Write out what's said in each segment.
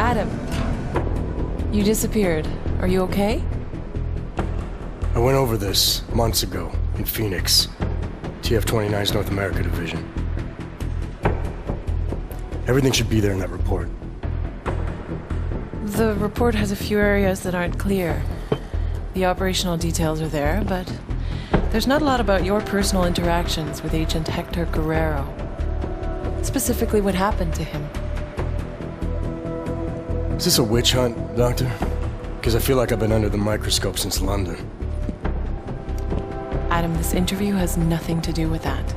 Adam, you disappeared. Are you okay? I went over this months ago in Phoenix, TF-29's North America Division. Everything should be there in that report. The report has a few areas that aren't clear. The operational details are there, but there's not a lot about your personal interactions with Agent Hector Guerrero. Specifically what happened to him. Is this a witch hunt, Doctor? Because I feel like I've been under the microscope since London. Adam, this interview has nothing to do with that.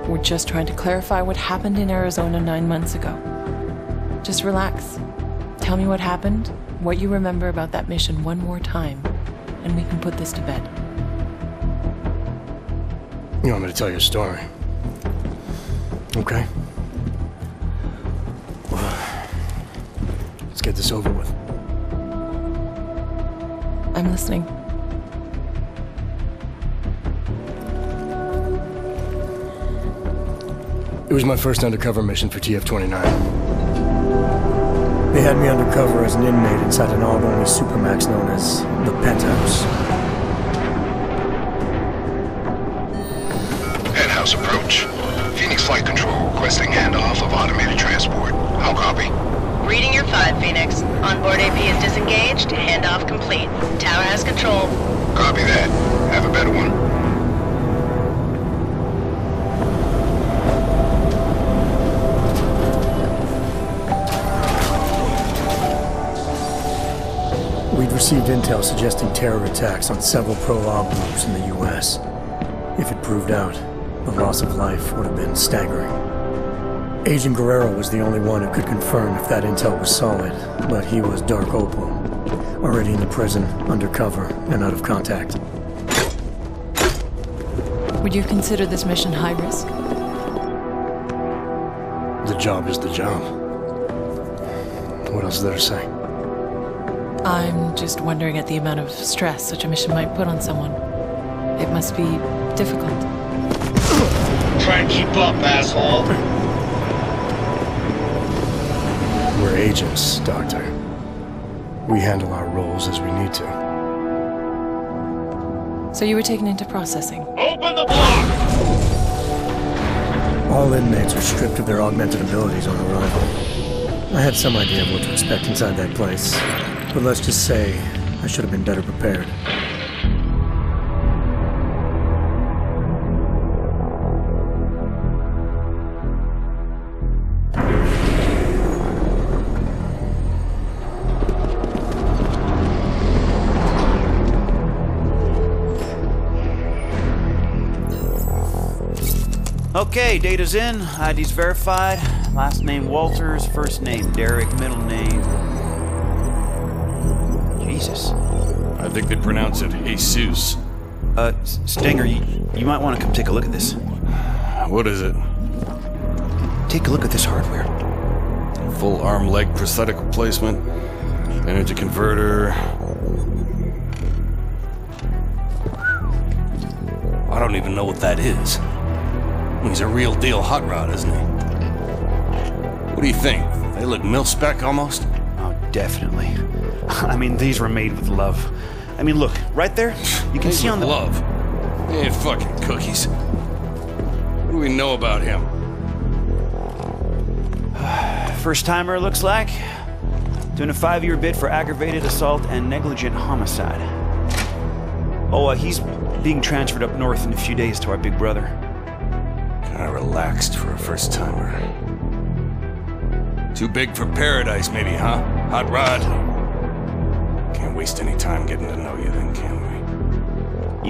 We're just trying to clarify what happened in Arizona 9 months ago. Just relax. Tell me what happened, what you remember about that mission one more time, and we can put this to bed. You want me to tell you a story? Okay. Let's get this over with. I'm listening. It was my first undercover mission for TF-29. They had me undercover as an inmate inside an all-only supermax known as The Penthouse. Penthouse approach. Phoenix Flight Control requesting handoff of automated transport. How copy? Reading your 5, Phoenix. Onboard AP is disengaged. Handoff complete. Tower has control. Copy that. Have a better one. We'd received intel suggesting terror attacks on several pro-Ob groups in the U.S. If it proved out, the loss of life would have been staggering. Agent Guerrero was the only one who could confirm if that intel was solid, but he was Dark Opal, already in the prison, undercover, and out of contact. Would you consider this mission high risk? The job is the job. What else is there to say? I'm just wondering at the amount of stress such a mission might put on someone. It must be difficult. Try and keep up, asshole. We're agents, Doctor. We handle our roles as we need to. So you were taken into processing. Open the block! All inmates are stripped of their augmented abilities on arrival. I had some idea of what to expect inside that place, but let's just say I should have been better prepared. Okay, data's in, ID's verified. Last name Walters, first name Derek, middle name... Jesus. I think they pronounce it Jesus. Stenger, you might want to come take a look at this. What is it? Take a look at this hardware. Full arm-leg prosthetic replacement, energy converter. I don't even know what that is. He's a real deal hot rod, isn't he? What do you think? They look mil-spec almost? Oh, definitely. I mean, these were made with love. I mean, look, right there, you can see on the... love? They ain't fucking cookies. What do we know about him? First timer, looks like. Doing a 5-year bid for aggravated assault and negligent homicide. Oh, he's being transferred up north in a few days to our big brother. Kinda relaxed for a first timer. Too big for paradise, maybe, huh? Hot rod? Can't waste any time getting to know you then, can we?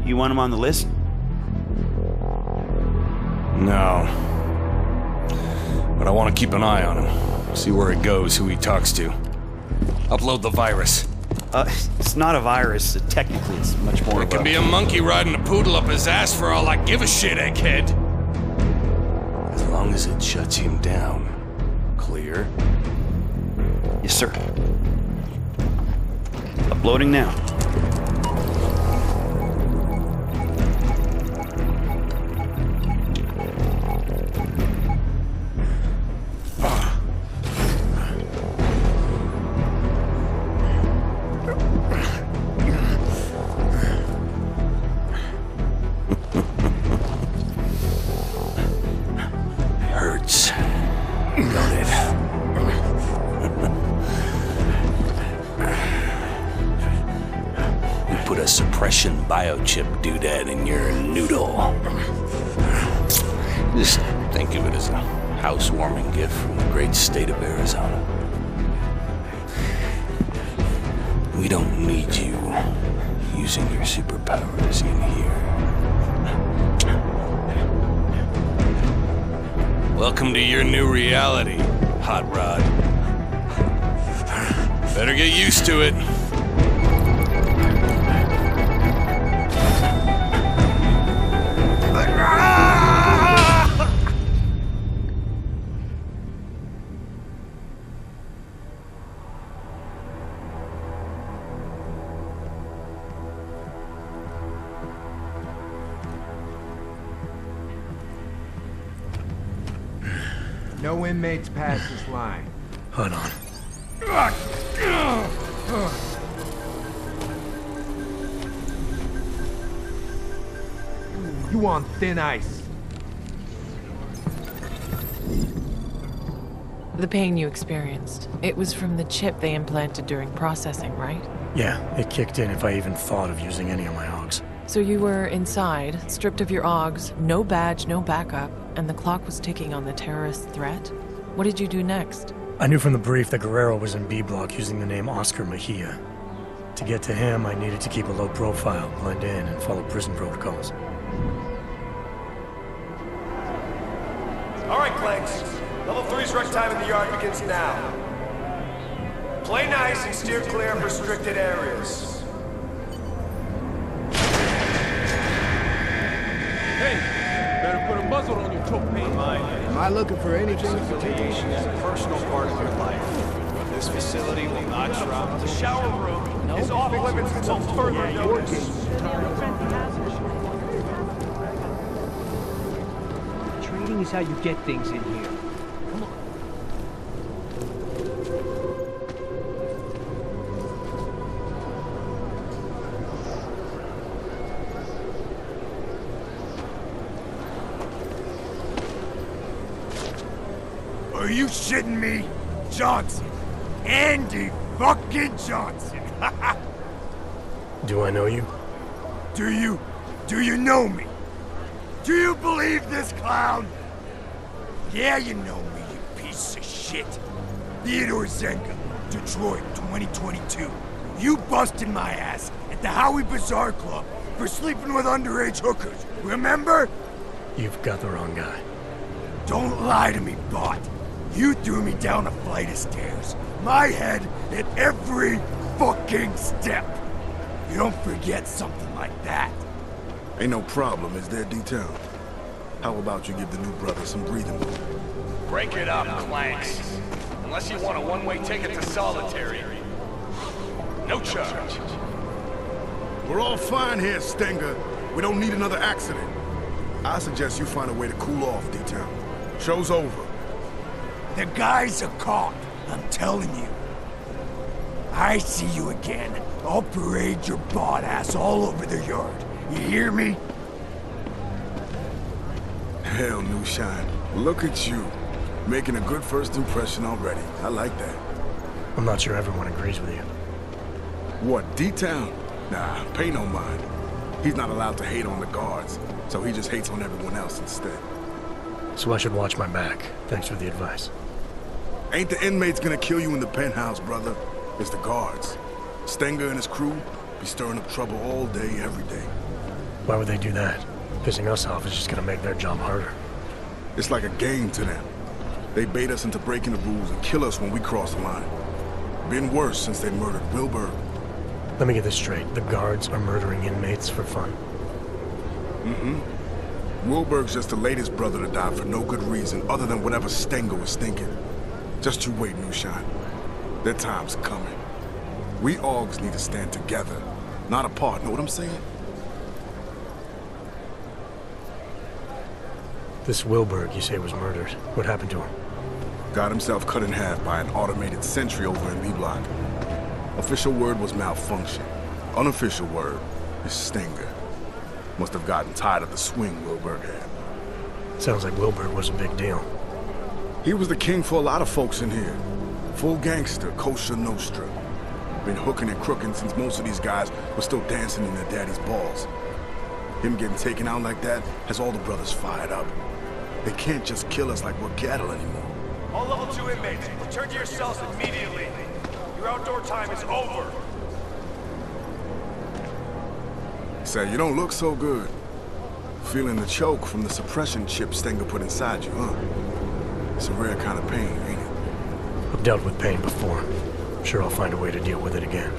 You want him on the list? No. But I want to keep an eye on him. See where he goes, who he talks to. Upload the virus. It's not a virus. Technically, it's much more It can be a monkey riding a poodle up his ass for all I give a shit, egghead. As long as it shuts him down. Clear? Yes, sir. Uploading now. Noted. We put a suppression biochip doodad in your noodle. Just think of it as a housewarming gift from the great state of Arizona. We don't need you using your superpowers in here. Welcome to your new reality, Hot Rod. Better get used to it. No inmates pass this line. Hold on. You on thin ice. The pain you experienced, it was from the chip they implanted during processing, right? Yeah, it kicked in if I even thought of using any of my Augs. So you were inside, stripped of your Augs, no badge, no backup, and the clock was ticking on the terrorist threat? What did you do next? I knew from the brief that Guerrero was in B Block using the name Oscar Mejia. To get to him, I needed to keep a low profile, blend in, and follow prison protocols. All right, Clanks. Level 3's rec time in the yard begins now. Play nice and steer clear of restricted areas. Hey, better put a muzzle on your choke pain. Am I looking for anything in particular? Is a personal part of your life. This facility will not drop. The shower room is off limits until further notice. Trading is how you get things in here. Come on. Are you shitting me? Johnson. Andy fucking Johnson. Do I know you? Do you know me? Do you believe this clown? Yeah, you know me, you piece of shit. Theodore Stenger, Detroit, 2022. You busted my ass at the Howie Bazaar Club for sleeping with underage hookers, remember? You've got the wrong guy. Don't lie to me, bot. You threw me down a flight of stairs. My head at every fucking step. You don't forget something like that. Ain't no problem, is there, D-Town? How about you give the new brother some breathing room? Break it up, Clanks. Unless you want a one-way ticket to solitary. No charge. We're all fine here, Stenger. We don't need another accident. I suggest you find a way to cool off, D-Town. Show's over. The guys are caught, I'm telling you. I see you again. I'll parade your bot ass all over the yard. You hear me? Hell, New Shine. Look at you. Making a good first impression already. I like that. I'm not sure everyone agrees with you. What, D-Town? Nah, pay no mind. He's not allowed to hate on the guards, so he just hates on everyone else instead. So I should watch my back. Thanks for the advice. Ain't the inmates gonna kill you in the penthouse, brother. It's the guards. Stenger and his crew be stirring up trouble all day, every day. Why would they do that? Pissing us off is just gonna make their job harder. It's like a game to them. They bait us into breaking the rules and kill us when we cross the line. Been worse since they murdered Wilbur. Let me get this straight. The guards are murdering inmates for fun. Wilbur's just the latest brother to die for no good reason other than whatever Stenger was thinking. Just you wait, New Shine. Their time's coming. We Augs need to stand together, not apart, know what I'm saying? This Wilbur, you say, was murdered. What happened to him? Got himself cut in half by an automated sentry over in B-Block. Official word was malfunction. Unofficial word is Stenger. Must have gotten tired of the swing Wilbur had. Sounds like Wilbur was a big deal. He was the king for a lot of folks in here. Full gangster, kosher nostra. Been hooking and crooking since most of these guys were still dancing in their daddy's balls. Him getting taken out like that has all the brothers fired up. They can't just kill us like we're cattle anymore. All level 2 inmates, return to your cells immediately. Your outdoor time is over. Say, you don't look so good. Feeling the choke from the suppression chip Stenger put inside you, huh? It's a rare kind of pain, ain't it? I've dealt with pain before. I'm sure I'll find a way to deal with it again.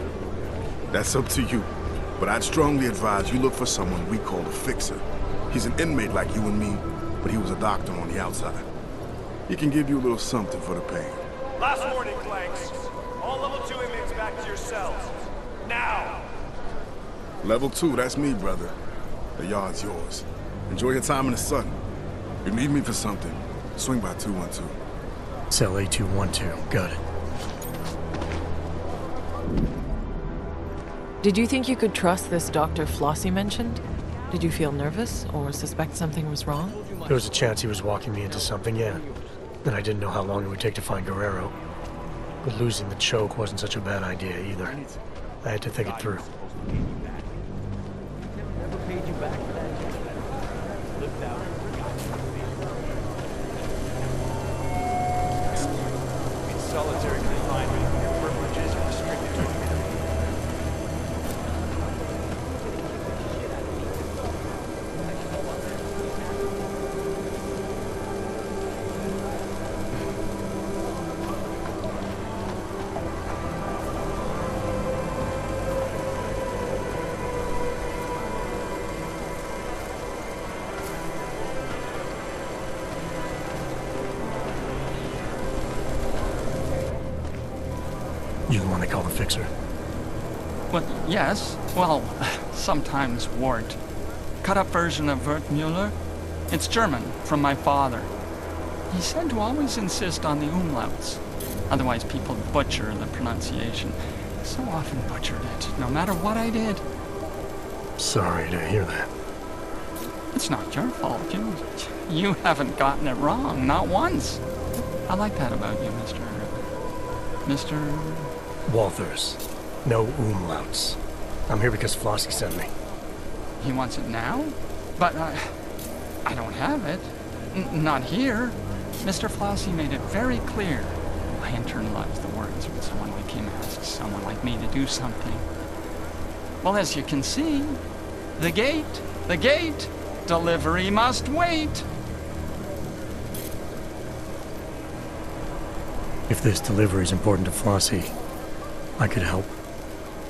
That's up to you. But I'd strongly advise you look for someone we call a fixer. He's an inmate like you and me, but he was a doctor on the outside. He can give you a little something for the pain. Last warning, Clanks. All level 2 inmates back to your cells. Now! Level 2, that's me, brother. The yard's yours. Enjoy your time in the sun. If you need me for something, swing by 212. Cell A212, got it. Did you think you could trust this Dr. Flossie mentioned? Did you feel nervous or suspect something was wrong? There was a chance he was walking me into something, yeah. And I didn't know how long it would take to find Guerrero. But losing the choke wasn't such a bad idea either. I had to think it through. Never paid you back for that. Flipped out. In solitary confinement, your privileges are restricted to you. You the one they call the fixer? Well, yes. Well, sometimes Wart. Cut-up version of Wertmüller. It's German, from my father. He said to always insist on the umlauts. Otherwise people butcher the pronunciation. So often butchered it, no matter what I did. Sorry to hear that. It's not your fault. You haven't gotten it wrong, not once. I like that about you, Mr. Walters. No umlauts. I'm here because Flossie sent me. He wants it now? But I don't have it. Not here. Mr. Flossie made it very clear. I internalized the words when someone like him asks someone like me to do something. Well, as you can see, the gate, delivery must wait. If this delivery is important to Flossie, I could help.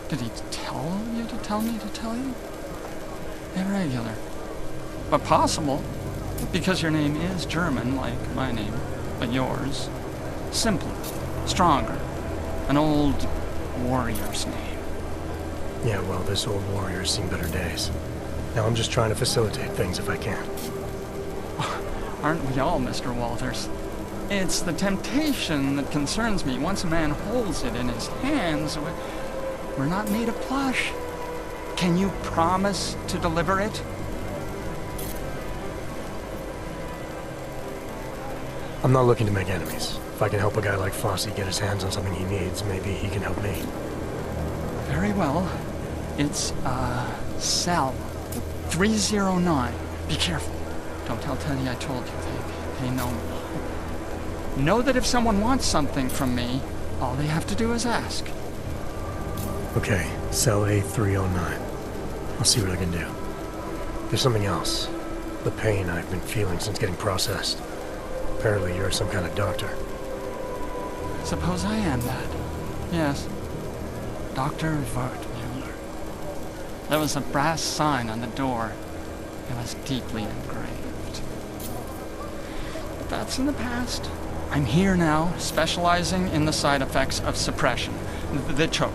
Did he tell you to tell me to tell you? Irregular. But possible, because your name is German, like my name, but yours. Simpler, stronger, an old warrior's name. Yeah, well, this old warrior's seen better days. Now I'm just trying to facilitate things if I can. Aren't we all, Mr. Walters? It's the temptation that concerns me. Once a man holds it in his hands, we're not made of plush. Can you promise to deliver it? I'm not looking to make enemies. If I can help a guy like Flossie get his hands on something he needs, maybe he can help me. Very well. It's, cell 309. Be careful. Don't tell Teddy I told you. They know me. Know that if someone wants something from me, all they have to do is ask. Okay, cell A309. I'll see what I can do. There's something else. The pain I've been feeling since getting processed. Apparently you're some kind of doctor. Suppose I am that. Yes. Dr. Wertmüller. There was a brass sign on the door. It was deeply engraved. But that's in the past. I'm here now, specializing in the side effects of suppression. The choke.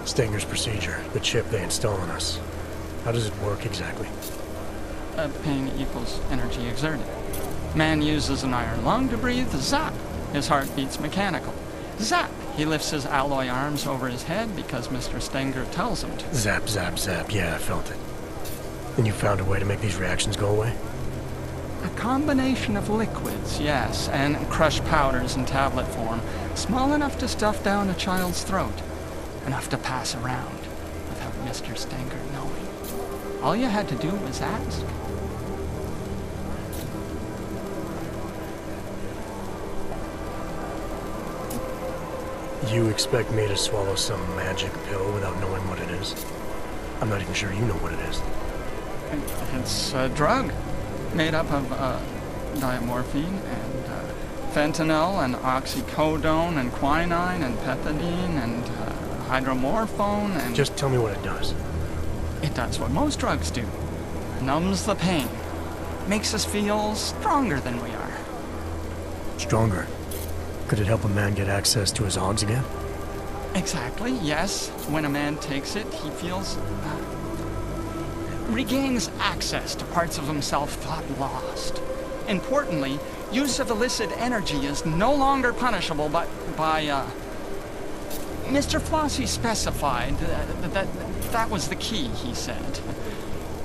Stenger's procedure, the chip they install on us. How does it work exactly? Pain equals energy exerted. Man uses an iron lung to breathe, zap! His heart beats mechanical. Zap! He lifts his alloy arms over his head because Mr. Stenger tells him to. Zap, zap, zap. Yeah, I felt it. And you found a way to make these reactions go away? A combination of liquids, yes, and crushed powders in tablet form, small enough to stuff down a child's throat, enough to pass around without Mr. Stenger knowing. All you had to do was ask. You expect me to swallow some magic pill without knowing what it is? I'm not even sure you know what it is. It's a drug made up of diamorphine and fentanyl and oxycodone and quinine and pethidine and hydromorphone and... Just tell me what it does. It does what most drugs do. Numbs the pain. Makes us feel stronger than we are. Stronger? Could it help a man get access to his Augs again? Exactly, yes. When a man takes it, he feels... regains access to parts of himself thought lost. Importantly, use of illicit energy is no longer punishable by Mr. Flossie specified that was the key, he said.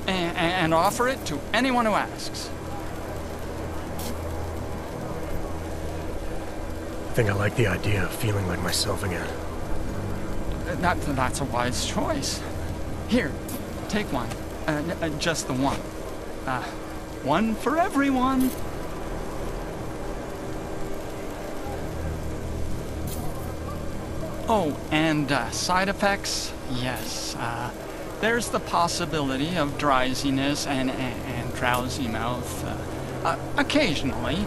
And offer it to anyone who asks. I think I like the idea of feeling like myself again. That's a wise choice. Here, take one. Just the one. One for everyone. Oh, and side effects? Yes. There's the possibility of drowsiness and drowsy mouth. Occasionally.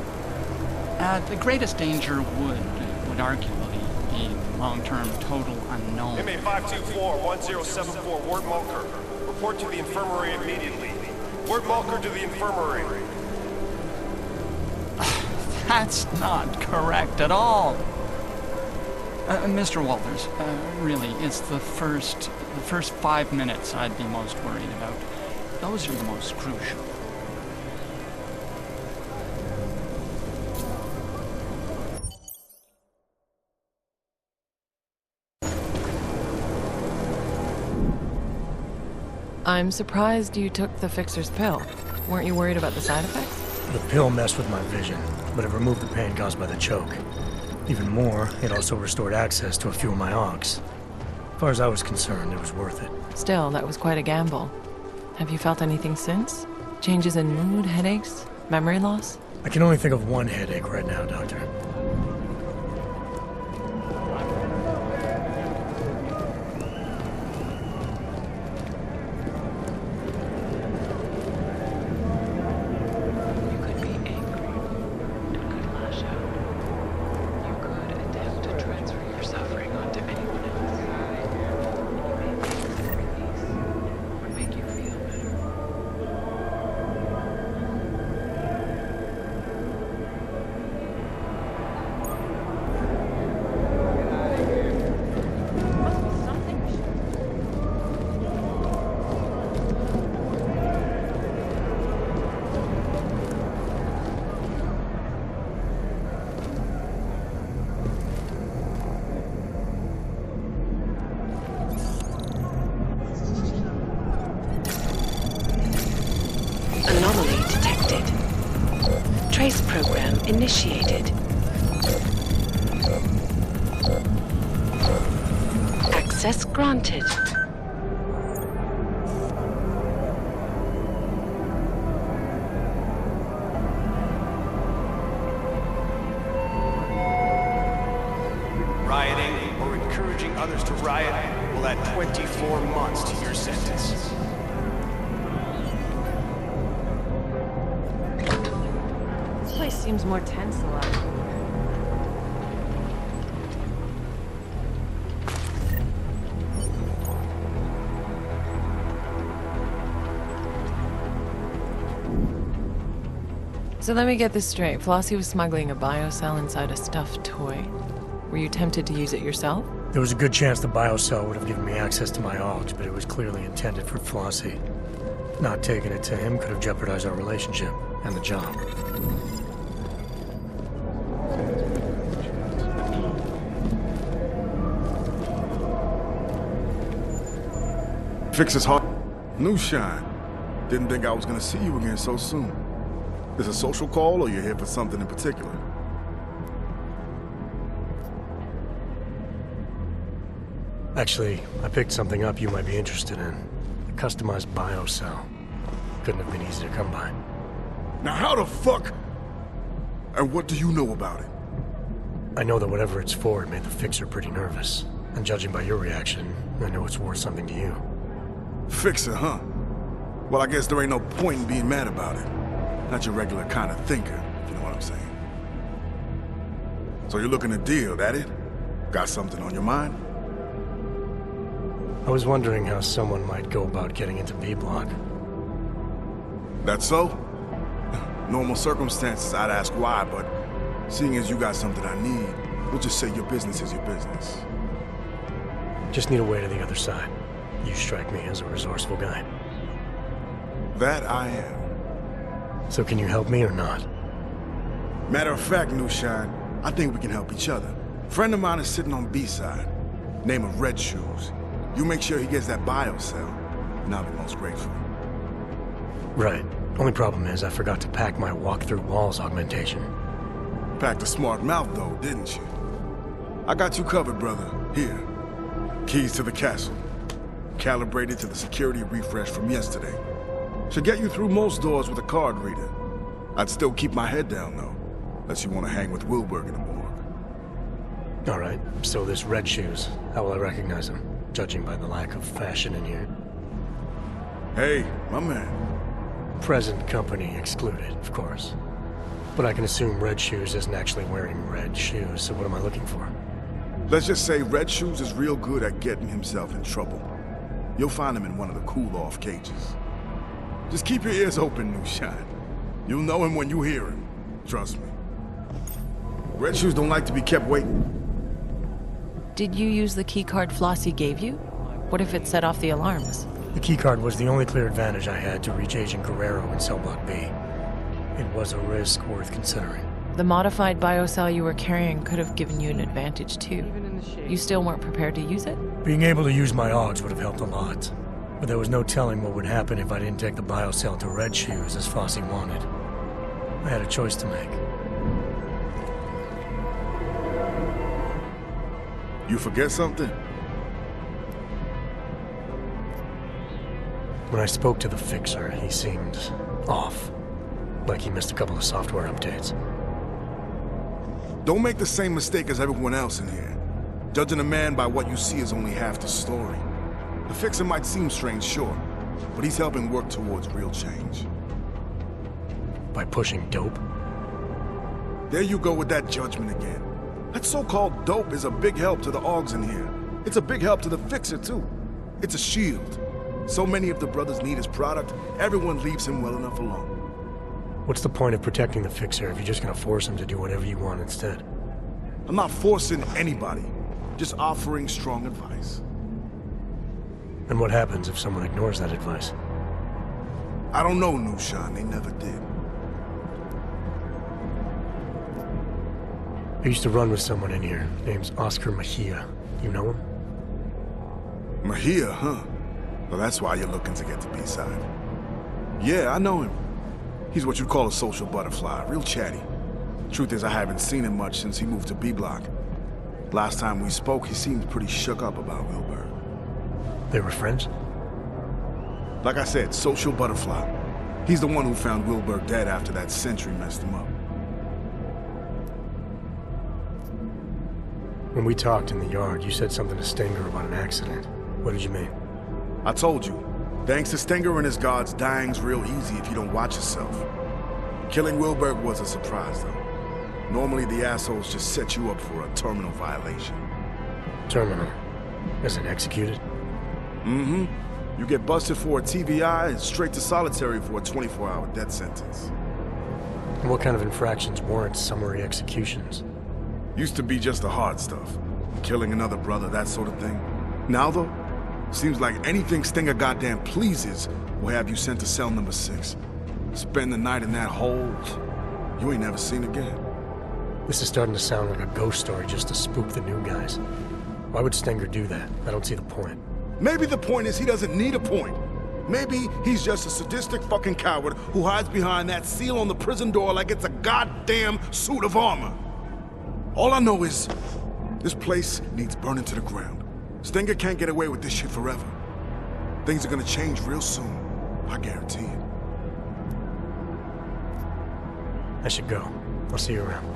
The greatest danger would arguably be long-term total unknown. MA 524-1074, Ward Mulker. Report to the infirmary immediately. Ward Mulker to the infirmary. That's not correct at all. Mr. Walters, really, it's the first 5 minutes I'd be most worried about. Those are the most crucial. I'm surprised you took the fixer's pill. Weren't you worried about the side effects? The pill messed with my vision, but it removed the pain caused by the choke. Even more, it also restored access to a few of my Augs. As far as I was concerned, it was worth it. Still, that was quite a gamble. Have you felt anything since? Changes in mood, headaches, memory loss? I can only think of one headache right now, Doctor. Anomaly detected. Trace program initiated. Access granted. Rioting or encouraging others to riot will add 24 months to your sentence. This place seems more tense alive. So let me get this straight. Flossie was smuggling a biocell inside a stuffed toy. Were you tempted to use it yourself? There was a good chance the biocell would have given me access to my Augs, but it was clearly intended for Flossie. Not taking it to him could have jeopardized our relationship and the job. Fix his heart. New shine. Didn't think I was gonna see you again so soon. This a social call, or you're here for something in particular? Actually, I picked something up you might be interested in. A customized biocell. Couldn't have been easy to come by. Now how the fuck? And what do you know about it? I know that whatever it's for, it made the Fixer pretty nervous. And judging by your reaction, I know it's worth something to you. Fixer, huh? Well, I guess there ain't no point in being mad about it. Not your regular kind of thinker, if you know what I'm saying. So you're looking to deal, that it? Got something on your mind? I was wondering how someone might go about getting into B-Block. That's so? Normal circumstances, I'd ask why, but seeing as you got something I need, we'll just say your business is your business. Just need a way to the other side. You strike me as a resourceful guy. That I am. So can you help me or not? Matter of fact, New Shine, I think we can help each other. Friend of mine is sitting on B-side. Name of Red Shoes. You make sure he gets that biocell, and I'll be most grateful. Right. Only problem is I forgot to pack my walk-through walls augmentation. Packed a smart mouth though, didn't you? I got you covered, brother. Here. Keys to the castle. Calibrated to the security refresh from yesterday. Should get you through most doors with a card reader. I'd still keep my head down though, unless you want to hang with Wilberg in the morgue. Alright, so this Red Shoes, how will I recognize him? Judging by the lack of fashion in here. Hey, my man. Present company excluded, of course. But I can assume Red Shoes isn't actually wearing red shoes, so what am I looking for? Let's just say Red Shoes is real good at getting himself in trouble. You'll find him in one of the cool-off cages. Just keep your ears open, New Shine. You'll know him when you hear him. Trust me. Red Shoes don't like to be kept waiting. Did you use the keycard Flossie gave you? What if it set off the alarms? The keycard was the only clear advantage I had to reach Agent Guerrero in Cell Block B. It was a risk worth considering. The modified biocell you were carrying could have given you an advantage too. You still weren't prepared to use it? Being able to use my AUGs would have helped a lot. But there was no telling what would happen if I didn't take the biocell to Red Shoes as Flossie wanted. I had a choice to make. You forget something? When I spoke to the Fixer, he seemed off. Like he missed a couple of software updates. Don't make the same mistake as everyone else in here. Judging a man by what you see is only half the story. The Fixer might seem strange, sure, but he's helping work towards real change. By pushing dope? There you go with that judgment again. That so-called dope is a big help to the AUGs in here. It's a big help to the Fixer, too. It's a shield. So many of the brothers need his product, everyone leaves him well enough alone. What's the point of protecting the Fixer if you're just gonna force him to do whatever you want instead? I'm not forcing anybody, just offering strong advice. And what happens if someone ignores that advice? I don't know, New Shine. They never did. I used to run with someone in here. Name's Oscar Mejia. You know him? Mejia, huh? Well, that's why you're looking to get to B-side. Yeah, I know him. He's what you'd call a social butterfly, real chatty. Truth is, I haven't seen him much since he moved to B-Block. Last time we spoke, he seemed pretty shook up about Wilberg. They were friends? Like I said, social butterfly. He's the one who found Wilberg dead after that sentry messed him up. When we talked in the yard, you said something to Stenger about an accident. What did you mean? I told you. Thanks to Stenger and his guards, dying's real easy if you don't watch yourself. Killing Wilberg was a surprise, though. Normally, the assholes just set you up for a terminal violation. Terminal? As in executed? Mm-hmm. You get busted for a TVI and straight to solitary for a 24-hour death sentence. And what kind of infractions warrant summary executions? Used to be just the hard stuff. Killing another brother, that sort of thing. Now, though, seems like anything Stenger goddamn pleases will have you sent to cell number 6. Spend the night in that hole you ain't never seen again. This is starting to sound like a ghost story just to spook the new guys. Why would Stenger do that? I don't see the point. Maybe the point is he doesn't need a point. Maybe he's just a sadistic fucking coward who hides behind that seal on the prison door like it's a goddamn suit of armor. All I know is, this place needs burning to the ground. Stenger can't get away with this shit forever. Things are gonna change real soon. I guarantee it. I should go. I'll see you around.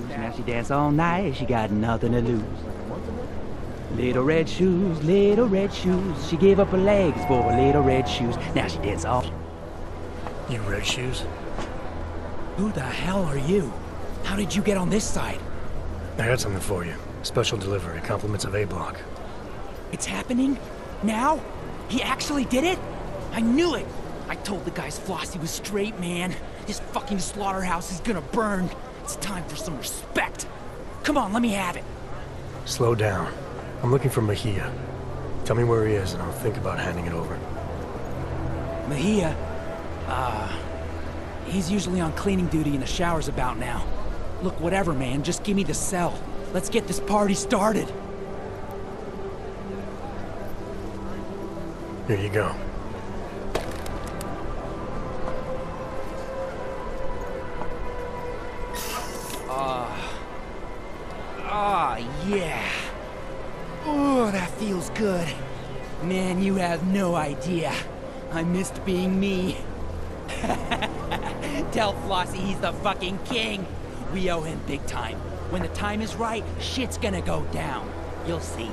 Now she dance all night, she got nothing to lose. Little red shoes, she gave up her legs for little red shoes. Now she dance all... You red shoes? Who the hell are you? How did you get on this side? I got something for you. Special delivery, compliments of A block. It's happening? Now? He actually did it? I knew it! I told the guys Flossie was straight, man. His fucking slaughterhouse is gonna burn. It's time for some respect. Come on, let me have it. Slow down. I'm looking for Mejia. Tell me where he is and I'll think about handing it over. Mejia? He's usually on cleaning duty in the showers about now. Look, whatever, man, just give me the cell. Let's get this party started. Here you go. Yeah. Oh, that feels good. Man, you have no idea. I missed being me. Tell Flossie he's the fucking king. We owe him big time. When the time is right, shit's gonna go down. You'll see.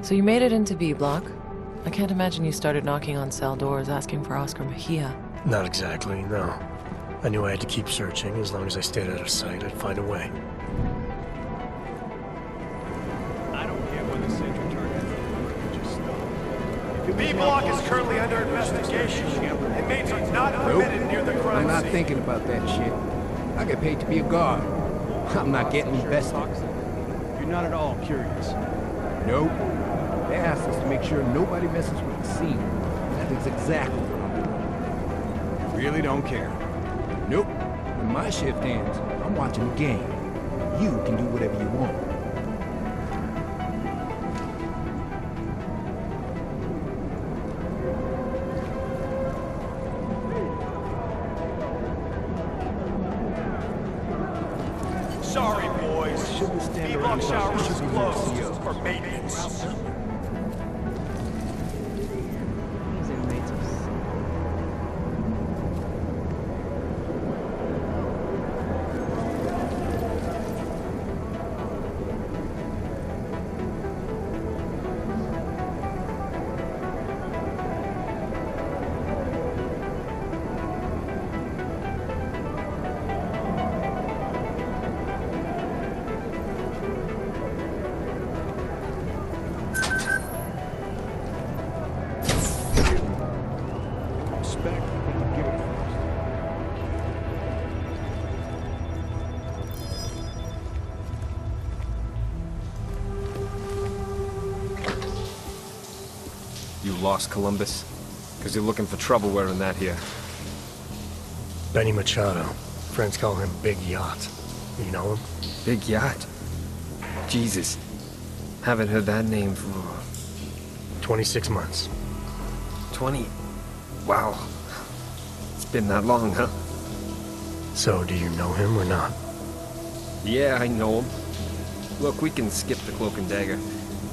So you made it into B block. I can't imagine you started knocking on cell doors asking for Oscar Mejia. Not exactly, no. I knew I had to keep searching. As long as I stayed out of sight, I'd find a way. I don't care when the sentry turned. Just stop. B block is currently under investigation. Inmates are not permitted near the crime I'm not scene. thinking about that shit. I get paid to be a guard. I'm not getting invested. you're not at all curious. Nope. They asked us to make sure nobody messes with the scene. That is exactly what I'm doing. Really don't care. Nope. When my shift ends, I'm watching the game. You can do whatever you want. Sorry, boys. B-block shower is closed for maintenance. You lost Columbus? Because you're looking for trouble wearing that here. Benny Machado. Friends call him Big Yacht. You know him? Big Yacht? Jesus. Haven't heard that name for... 26 months. 20? Wow. It's been that long, huh? So, do you know him or not? Yeah, I know him. Look, we can skip the cloak and dagger.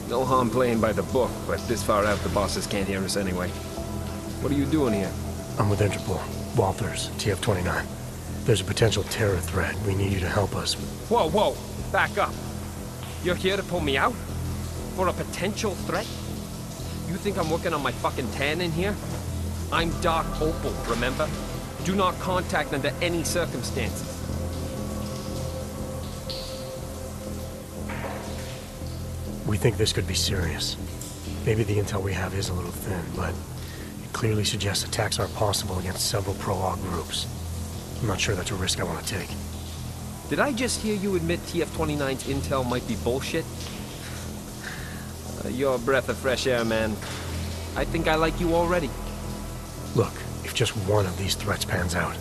No harm playing by the book, but this far out the bosses can't hear us anyway. What are you doing here? I'm with Interpol. Walters, TF-29. There's a potential terror threat. We need you to help us. Whoa, whoa! Back up! You're here to pull me out? For a potential threat? You think I'm working on my fucking tan in here? I'm Doc Opal, remember? Do not contact under any circumstances. We think this could be serious. Maybe the intel we have is a little thin, but it clearly suggests attacks are possible against several pro-AUG groups. I'm not sure that's a risk I want to take. Did I just hear you admit TF-29's intel might be bullshit? You're a breath of fresh air, man. I think I like you already. Look, if just one of these threats pans out,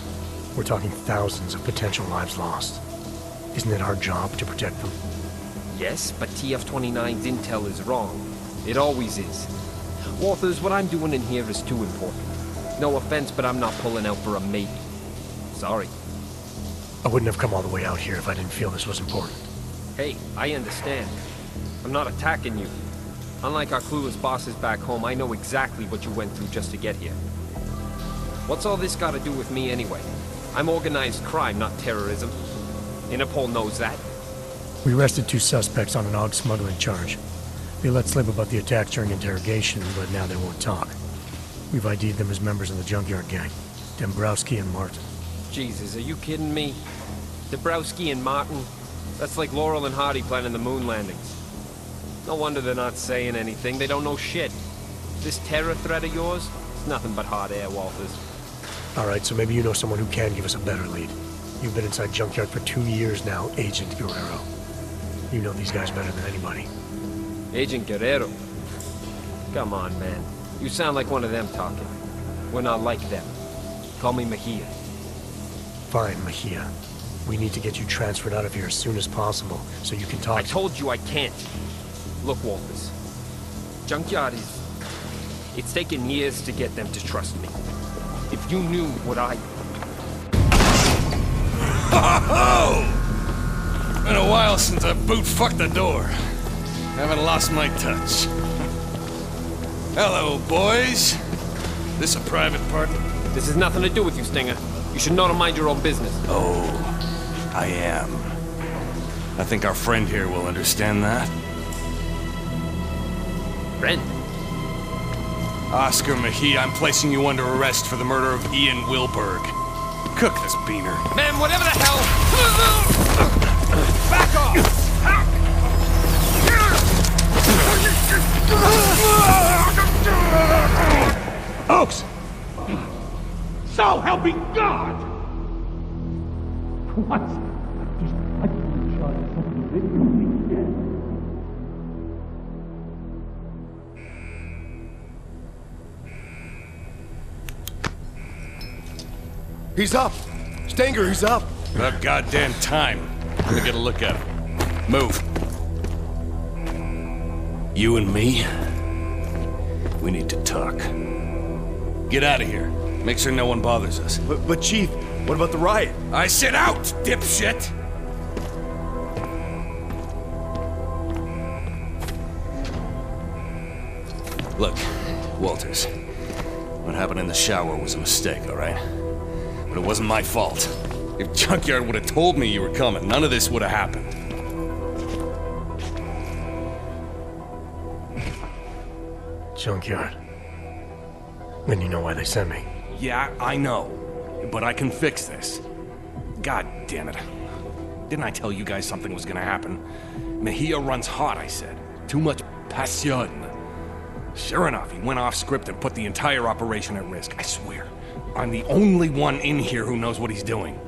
we're talking thousands of potential lives lost. Isn't it our job to protect them? Yes, but TF-29's intel is wrong. It always is. Walters, what I'm doing in here is too important. No offense, but I'm not pulling out for a maybe. Sorry. I wouldn't have come all the way out here if I didn't feel this was important. Hey, I understand. I'm not attacking you. Unlike our clueless bosses back home, I know exactly what you went through just to get here. What's all this got to do with me anyway? I'm organized crime, not terrorism. Interpol knows that. We arrested 2 suspects on an AUG smuggling charge. They let slip about the attacks during interrogation, but now they won't talk. We've ID'd them as members of the Junkyard Gang, Dombrowski and Martin. Jesus, are you kidding me? Dombrowski and Martin? That's like Laurel and Hardy planning the moon landings. No wonder they're not saying anything. They don't know shit. This terror threat of yours? It's nothing but hot air, Walters. Alright, so maybe you know someone who can give us a better lead. You've been inside Junkyard for 2 years now, Agent Guerrero. You know these guys better than anybody. Agent Guerrero? Come on, man. You sound like one of them talking. We're not like them. Call me Mejia. Fine, Mejia. We need to get you transferred out of here as soon as possible, so you can talk. I told you I can't. Look, Walters. Junkyard is... It's taken years to get them to trust me. If you knew what I... Ho-ho-ho! Been a while since I boot-fucked the door. Haven't lost my touch. Hello, boys. This a private party? This has nothing to do with you, Stenger. You should know to mind your own business. Oh, I am. I think our friend here will understand that. Friend? Oscar Mejia, I'm placing you under arrest for the murder of Ian Wilberg. Cook this beaner. Man, whatever the hell! Back off! Oaks! So help me God! What? Just like you shot something video me again. He's up! Stenger, he's up! About goddamn time. Let me get a look at him. Move. You and me? We need to talk. Get out of here. Make sure no one bothers us. But Chief, what about the riot? I said out, dipshit! Look, Walters. What happened in the shower was a mistake, all right? But it wasn't my fault. If Junkyard would have told me you were coming, none of this would have happened. Junkyard. Then you know why they sent me. Yeah, I know. But I can fix this. God damn it. Didn't I tell you guys something was gonna happen? Mejia runs hot, I said. Too much passion. Sure enough, he went off script and put the entire operation at risk. I swear. I'm the only one in here who knows what he's doing.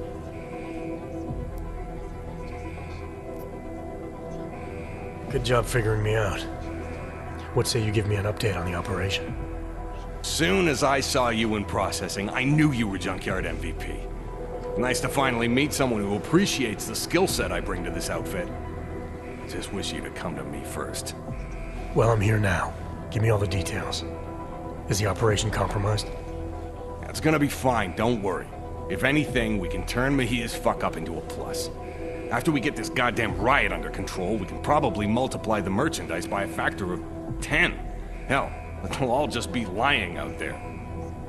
Good job figuring me out. What say you give me an update on the operation? Soon as I saw you in processing, I knew you were Junkyard MVP. Nice to finally meet someone who appreciates the skill set I bring to this outfit. Just wish you'd have come to me first. Well, I'm here now. Give me all the details. Is the operation compromised? It's gonna be fine, don't worry. If anything, we can turn Mejia's fuck-up into a plus. After we get this goddamn riot under control, we can probably multiply the merchandise by a factor of 10. Hell, they'll all just be lying out there.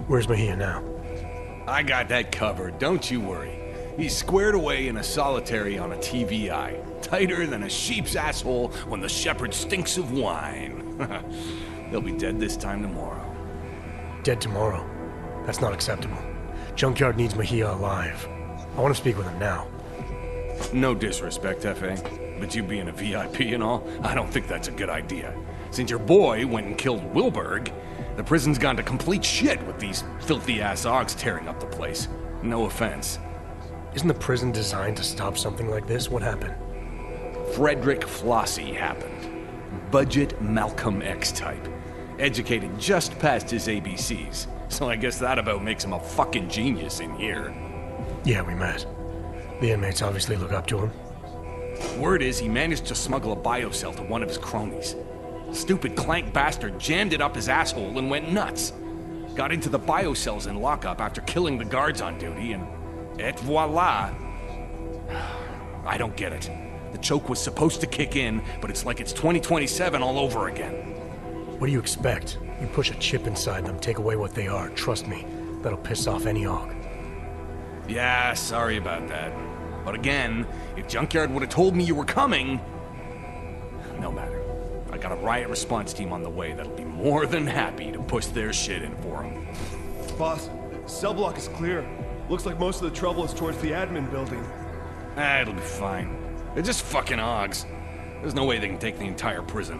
Where's Mejia now? I got that covered, don't you worry. He's squared away in a solitary on a TVI. Tighter than a sheep's asshole when the shepherd stinks of wine. He'll be dead this time tomorrow. Dead tomorrow? That's not acceptable. Junkyard needs Mejia alive. I want to speak with him now. No disrespect, F.A., but you being a VIP and all, I don't think that's a good idea. Since your boy went and killed Wilberg, the prison's gone to complete shit with these filthy-ass Augs tearing up the place. No offense. Isn't the prison designed to stop something like this? What happened? Frederick Flossie happened. Budget Malcolm X type. Educated just past his ABCs. So I guess that about makes him a fucking genius in here. Yeah, we met. The inmates obviously look up to him. Word is he managed to smuggle a biocell to one of his cronies. Stupid clank bastard jammed it up his asshole and went nuts. Got into the biocells in lockup after killing the guards on duty, and et voila. I don't get it. The choke was supposed to kick in, but it's like it's 2027 all over again. What do you expect? You push a chip inside them, take away what they are. Trust me, that'll piss off any Aug. Yeah, sorry about that. But again, if Junkyard would have told me you were coming... No matter. I got a riot response team on the way that'll be more than happy to push their shit in for them. Boss, cell block is clear. Looks like most of the trouble is towards the admin building. It'll be fine. They're just fucking Augs. There's no way they can take the entire prison.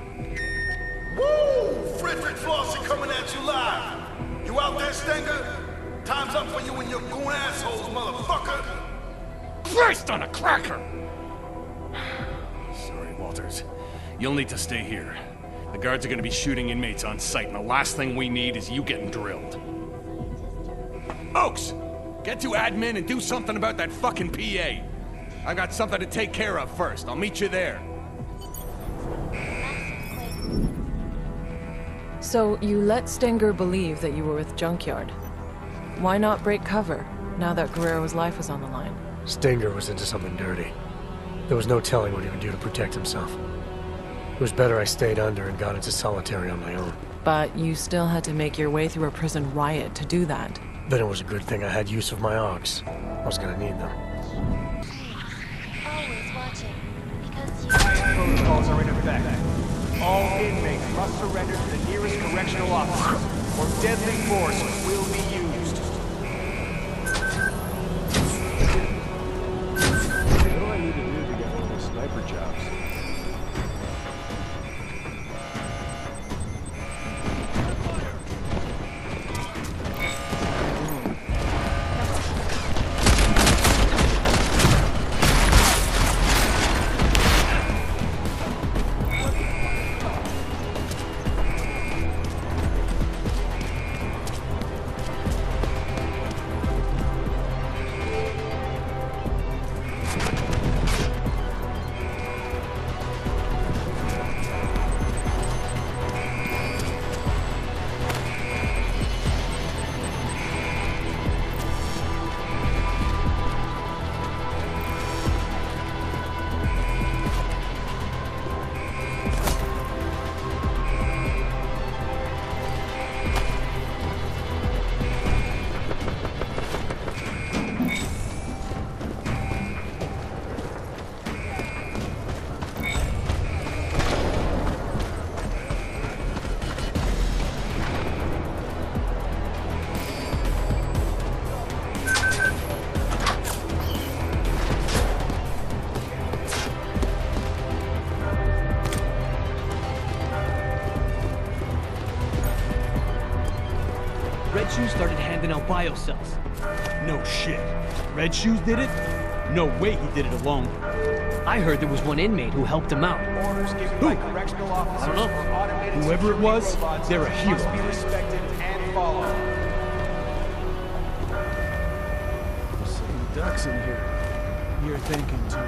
Woo! Frederick Flossie coming at you live! You out there, Stenger? Time's up for you and your goon assholes, motherfucker! Christ on a cracker! Sorry, Walters. You'll need to stay here. The guards are gonna be shooting inmates on sight, and the last thing we need is you getting drilled. Oaks! Get to admin and do something about that fucking PA. I got something to take care of first. I'll meet you there. So you let Stenger believe that you were with Junkyard. Why not break cover, now that Guerrero's life was on the line? Stenger was into something dirty. There was no telling what he would do to protect himself. It was better I stayed under and got into solitary on my own. But you still had to make your way through a prison riot to do that. Then it was a good thing I had use of my Augs. I was gonna need them. Protocols are in effect. All inmates must surrender to the nearest correctional officer, or deadly force will be used. What do I need to do to get one of those sniper jobs? Shoes started handing out biocells. No shit. Red Shoes did it? No way he did it alone. I heard there was one inmate who helped him out. Who? I don't know. Whoever it was, they're a hero. Must be respected and followed. Some ducks in here. You're thinking too.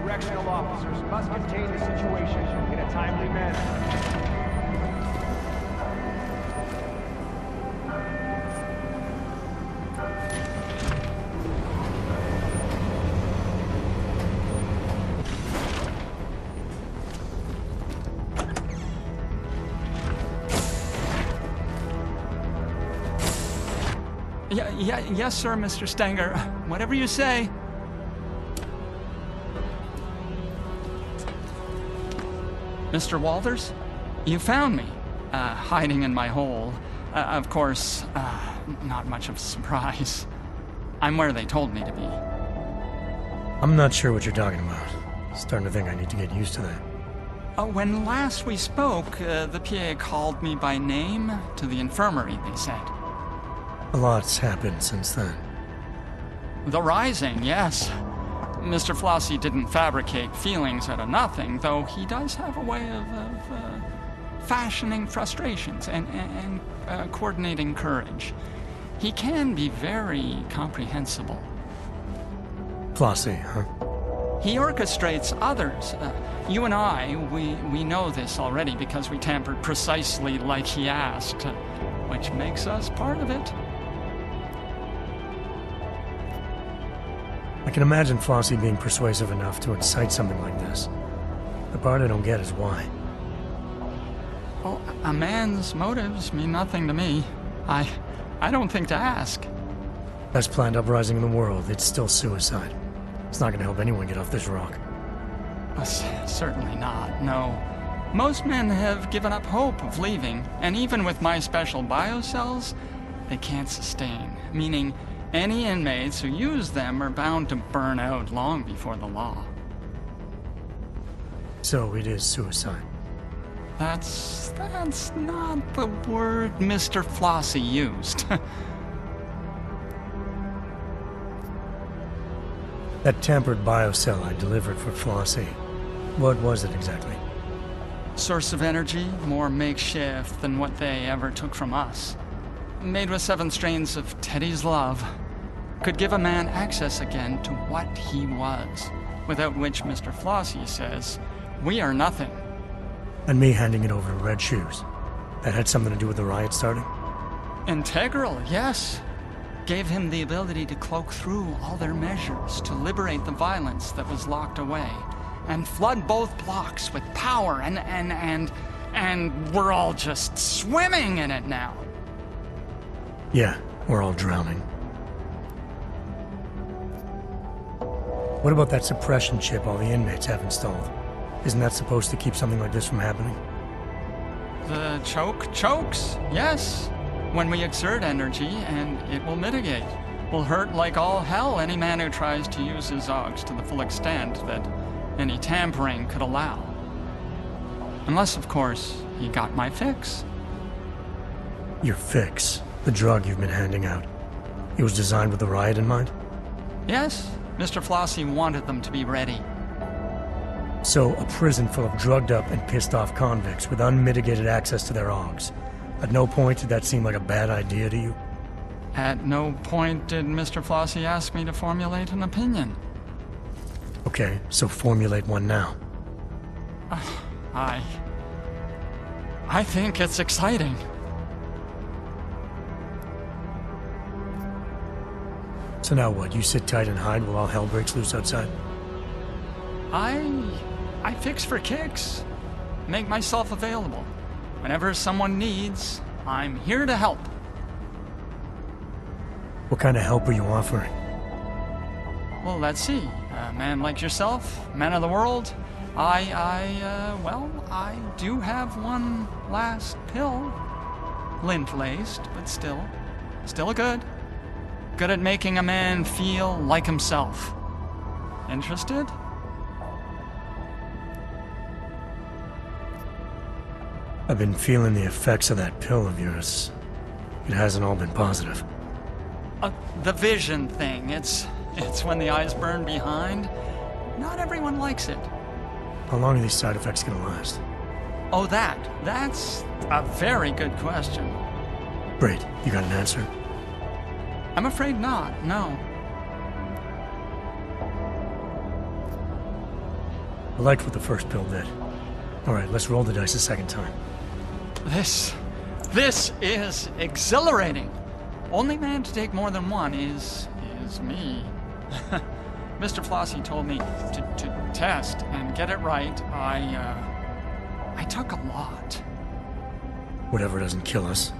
Correctional officers must contain the situation in a timely manner. Yes, sir, Mr. Stenger. Whatever you say. Mr. Walters? You found me, hiding in my hole. Of course, not much of a surprise. I'm where they told me to be. I'm not sure what you're talking about. Starting to think I need to get used to that. When last we spoke, the PA called me by name to the infirmary, they said. A lot's happened since then. The Rising, yes. Mr. Flossie didn't fabricate feelings out of nothing, though he does have a way of fashioning frustrations and coordinating courage. He can be very comprehensible. Flossie, huh? He orchestrates others. You and I, we know this already because we tampered precisely like he asked, which makes us part of it. I can imagine Flossie being persuasive enough to incite something like this. The part I don't get is why. Well, a man's motives mean nothing to me. I don't think to ask. Best planned uprising in the world, it's still suicide. It's not gonna help anyone get off this rock. Certainly not, no. Most men have given up hope of leaving, and even with my special biocells, they can't sustain, meaning any inmates who use them are bound to burn out long before the law. So it is suicide. That's not the word Mr. Flossie used. That tampered biocell I delivered for Flossie. What was it exactly? Source of energy, more makeshift than what they ever took from us. Made with 7 strains of Teddy's love. Could give a man access again to what he was, without which Mr. Flossie says, we are nothing. And me handing it over to Red Shoes. That had something to do with the riot starting? Integral, yes. Gave him the ability to cloak through all their measures, to liberate the violence that was locked away, and flood both blocks with power, and we're all just swimming in it now. Yeah, we're all drowning. What about that suppression chip all the inmates have installed? Isn't that supposed to keep something like this from happening? The chokes, yes. When we exert energy, and it will mitigate. Will hurt like all hell any man who tries to use his Zogs to the full extent that any tampering could allow. Unless, of course, he got my fix. Your fix? The drug you've been handing out. It was designed with the riot in mind? Yes, Mr. Flossie wanted them to be ready. So, a prison full of drugged up and pissed off convicts with unmitigated access to their AUGs. At no point did that seem like a bad idea to you? At no point did Mr. Flossie ask me to formulate an opinion. Okay, so formulate one now. I think it's exciting. So now what, you sit tight and hide while all hell breaks loose outside? I fix for kicks. Make myself available. Whenever someone needs, I'm here to help. What kind of help are you offering? Well, let's see. A man like yourself, man of the world, I do have one last pill. Lint-laced, but still good. Good at making a man feel like himself. Interested? I've been feeling the effects of that pill of yours. It hasn't all been positive. The vision thing, it's when the eyes burn behind. Not everyone likes it. How long are these side effects gonna last? Oh, that's a very good question. Great, you got an answer? I'm afraid not, no. I liked what the first pill did. Alright, let's roll the dice a second time. This is exhilarating. Only man to take more than one is me. Mr. Flossie told me to test and get it right. I took a lot. Whatever doesn't kill us.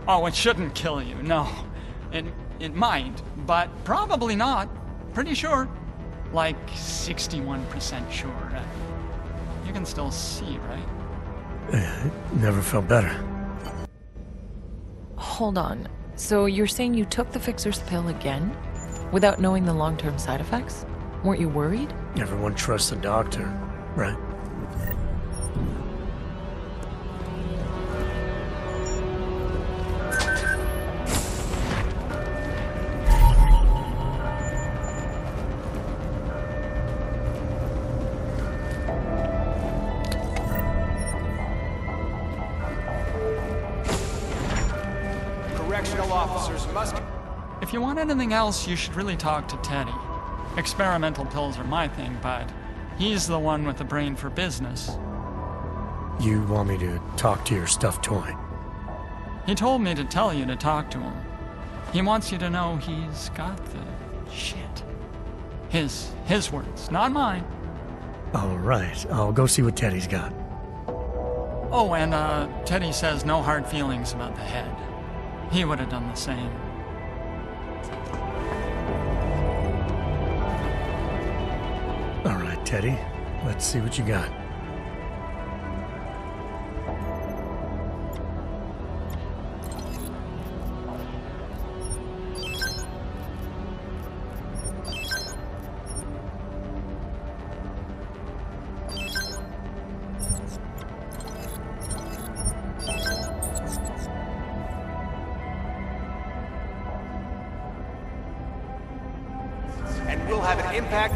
Oh, it shouldn't kill you, no. It might, but probably not. Pretty sure. Like 61% sure. You can still see, right? It never felt better. Hold on. So you're saying you took the fixer's pill again? Without knowing the long-term side effects? Weren't you worried? Everyone trusts the doctor, right? If you want anything else, you should really talk to Teddy. Experimental pills are my thing, but he's the one with the brain for business. You want me to talk to your stuffed toy? He told me to tell you to talk to him. He wants you to know he's got the shit. His words, not mine. All right, I'll go see what Teddy's got. Oh, and Teddy says no hard feelings about the head. He would have done the same. All right, Teddy. Let's see what you got. And we'll have an impact.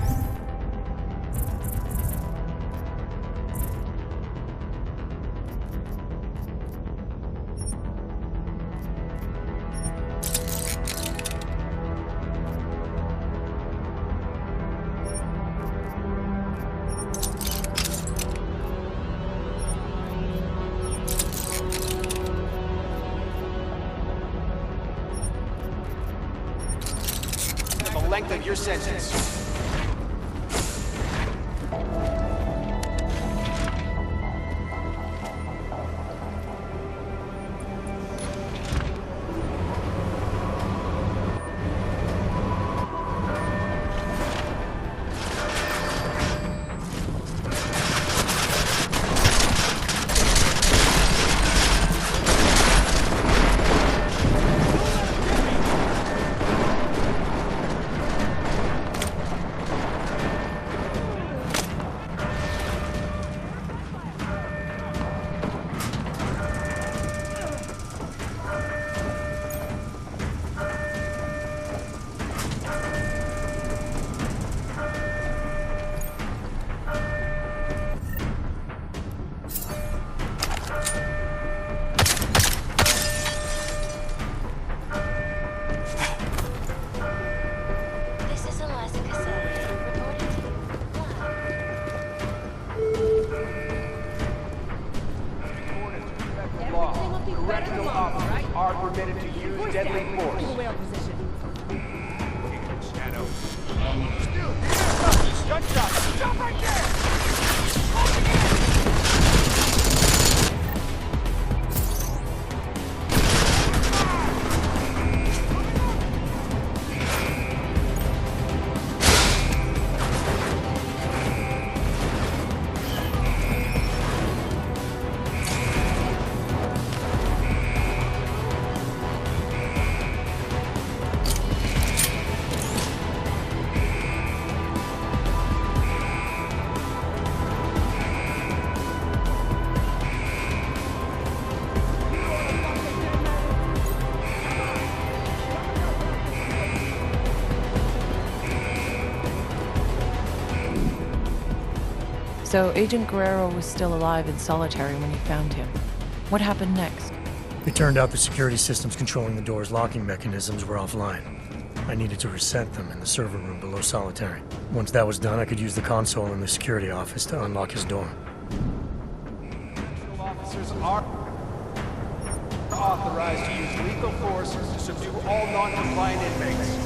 The length of your sentence. So Agent Guerrero was still alive in solitary when you found him. What happened next? It turned out the security systems controlling the door's locking mechanisms were offline. I needed to reset them in the server room below solitary. Once that was done, I could use the console in the security office to unlock his door. Officers are authorized to use lethal force to subdue all non-compliant inmates.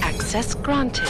Access granted.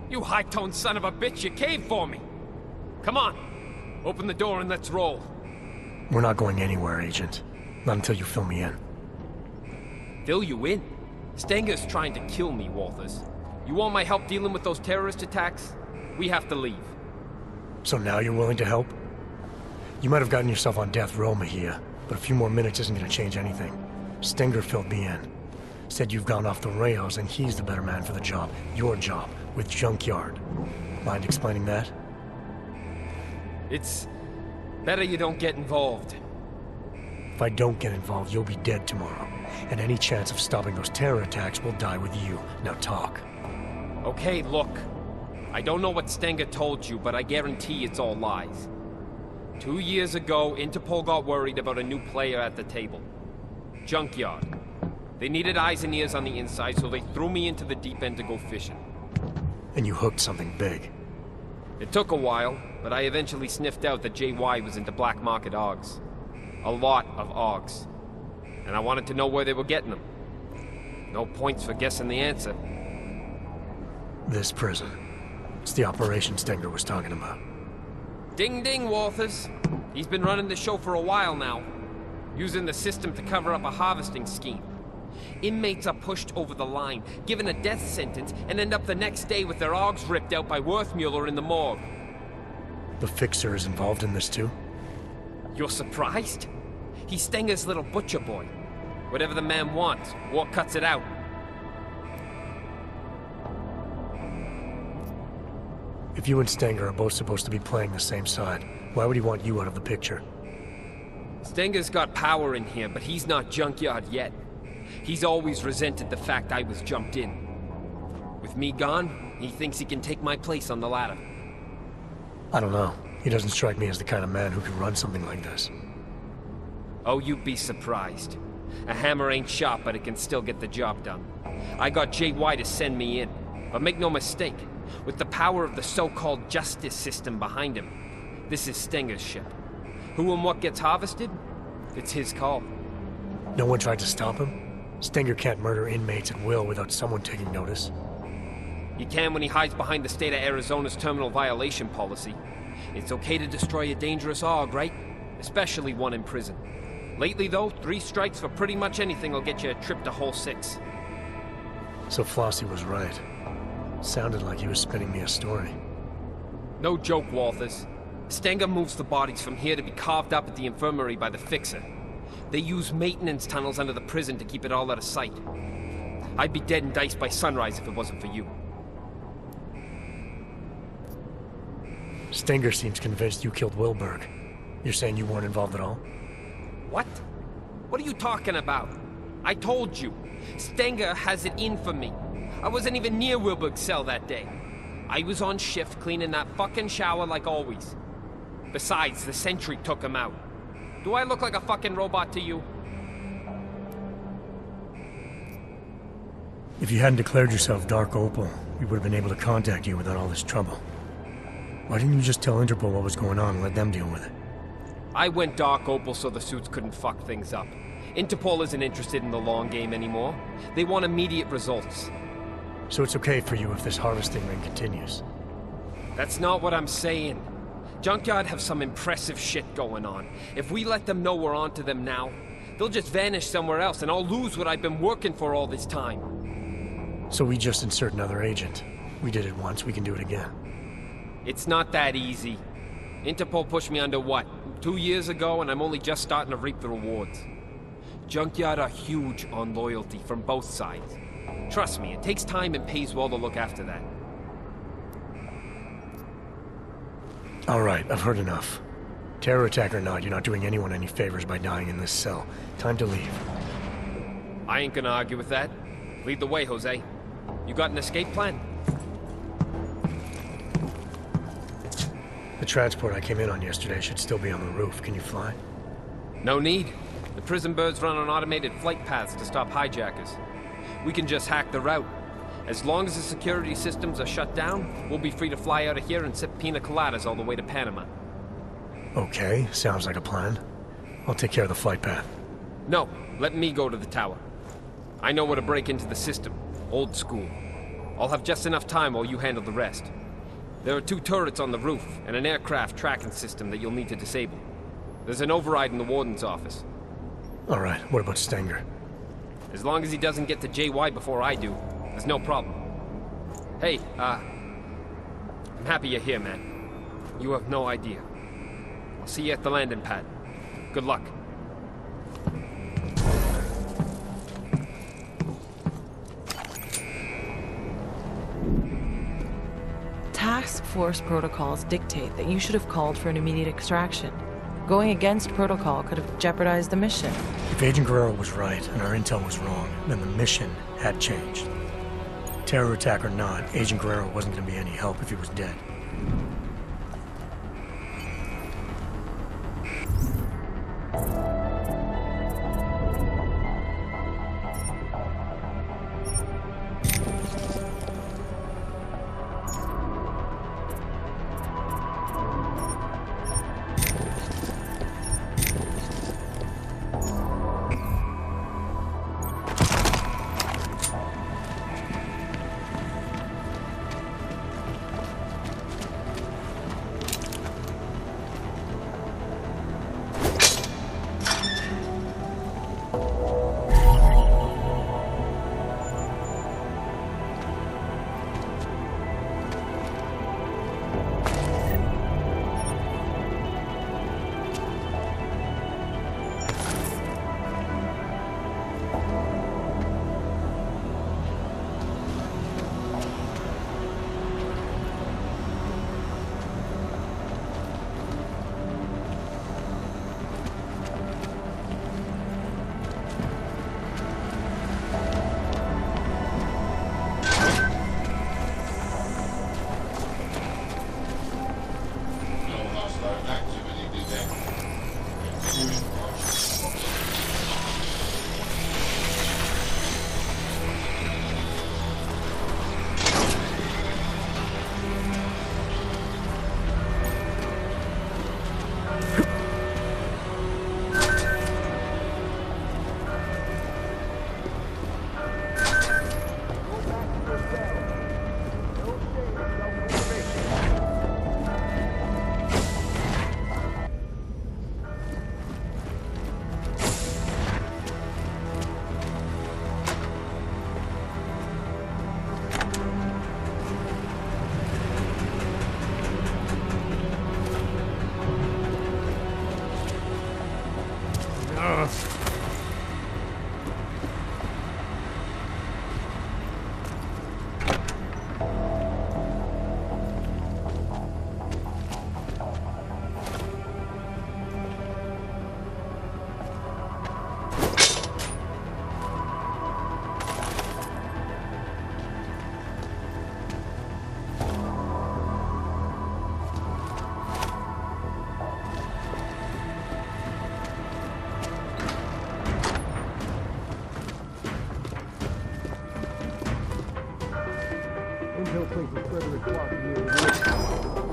You high-toned son of a bitch, you caved for me. Come on, open the door and let's roll. We're not going anywhere, Agent. Not until you fill me in. Fill you in? Stenger's trying to kill me, Walters. You want my help dealing with those terrorist attacks? We have to leave. So now you're willing to help? You might have gotten yourself on death row, Mejia, but a few more minutes isn't going to change anything. Stenger filled me in. Said you've gone off the rails and he's the better man for the job. Your job, with Junkyard. Mind explaining that? It's better you don't get involved. If I don't get involved, you'll be dead tomorrow. And any chance of stopping those terror attacks will die with you. Now talk. Okay, look. I don't know what Stenger told you, but I guarantee it's all lies. 2 years ago, Interpol got worried about a new player at the table. Junkyard. They needed eyes and ears on the inside, so they threw me into the deep end to go fishing. And you hooked something big. It took a while, but I eventually sniffed out that JY was into black market AUGs. A lot of AUGs. And I wanted to know where they were getting them. No points for guessing the answer. This prison. It's the operation Stenger was talking about. Ding ding, Walters. He's been running the show for a while now. Using the system to cover up a harvesting scheme. Inmates are pushed over the line, given a death sentence, and end up the next day with their AUGs ripped out by Worthmuller in the morgue. The Fixer is involved in this too? You're surprised? He's Stenger's little butcher boy. Whatever the man wants, war cuts it out. If you and Stenger are both supposed to be playing the same side, why would he want you out of the picture? Stenger's got power in here, but he's not Junkyard yet. He's always resented the fact I was jumped in. With me gone, he thinks he can take my place on the ladder. I don't know. He doesn't strike me as the kind of man who could run something like this. Oh, you'd be surprised. A hammer ain't sharp, but it can still get the job done. I got JY to send me in. But make no mistake, with the power of the so-called justice system behind him, this is Stenger's ship. Who and what gets harvested? It's his call. No one tried to stop him? Stenger can't murder inmates at will without someone taking notice. He can when he hides behind the state of Arizona's terminal violation policy. It's okay to destroy a dangerous AUG, right? Especially one in prison. Lately, though, 3 strikes for pretty much anything will get you a trip to Hole 6. So Flossie was right. Sounded like he was spinning me a story. No joke, Walters. Stenger moves the bodies from here to be carved up at the infirmary by the Fixer. They use maintenance tunnels under the prison to keep it all out of sight. I'd be dead and diced by sunrise if it wasn't for you. Stenger seems convinced you killed Wilberg. You're saying you weren't involved at all? What? What are you talking about? I told you. Stenger has it in for me. I wasn't even near Wilberg's cell that day. I was on shift cleaning that fucking shower like always. Besides, the sentry took him out. Do I look like a fucking robot to you? If you hadn't declared yourself Dark Opal, we would have been able to contact you without all this trouble. Why didn't you just tell Interpol what was going on and let them deal with it? I went Dark Opal so the suits couldn't fuck things up. Interpol isn't interested in the long game anymore. They want immediate results. So it's okay for you if this harvesting ring continues? That's not what I'm saying. Junkyard have some impressive shit going on. If we let them know we're onto them now, they'll just vanish somewhere else and I'll lose what I've been working for all this time. So we just insert another agent. We did it once, we can do it again. It's not that easy. Interpol pushed me under what, 2 years ago, and I'm only just starting to reap the rewards. Junkyard are huge on loyalty from both sides. Trust me, it takes time and pays well to look after that. All right, I've heard enough. Terror attack or not, you're not doing anyone any favors by dying in this cell. Time to leave. I ain't gonna argue with that. Lead the way, Jose. You got an escape plan? The transport I came in on yesterday should still be on the roof. Can you fly? No need. The prison birds run on automated flight paths to stop hijackers. We can just hack the route. As long as the security systems are shut down, we'll be free to fly out of here and sip pina coladas all the way to Panama. Okay, sounds like a plan. I'll take care of the flight path. No, let me go to the tower. I know where to break into the system. Old school. I'll have just enough time while you handle the rest. There are 2 turrets on the roof, and an aircraft tracking system that you'll need to disable. There's an override in the warden's office. All right, what about Stenger? As long as he doesn't get to JY before I do, there's no problem. Hey, I'm happy you're here, man. You have no idea. I'll see you at the landing pad. Good luck. Task force protocols dictate that you should have called for an immediate extraction. Going against protocol could have jeopardized the mission. If Agent Guerrero was right and our intel was wrong, then the mission had changed. Terror attack or not, Agent Guerrero wasn't going to be any help if he was dead.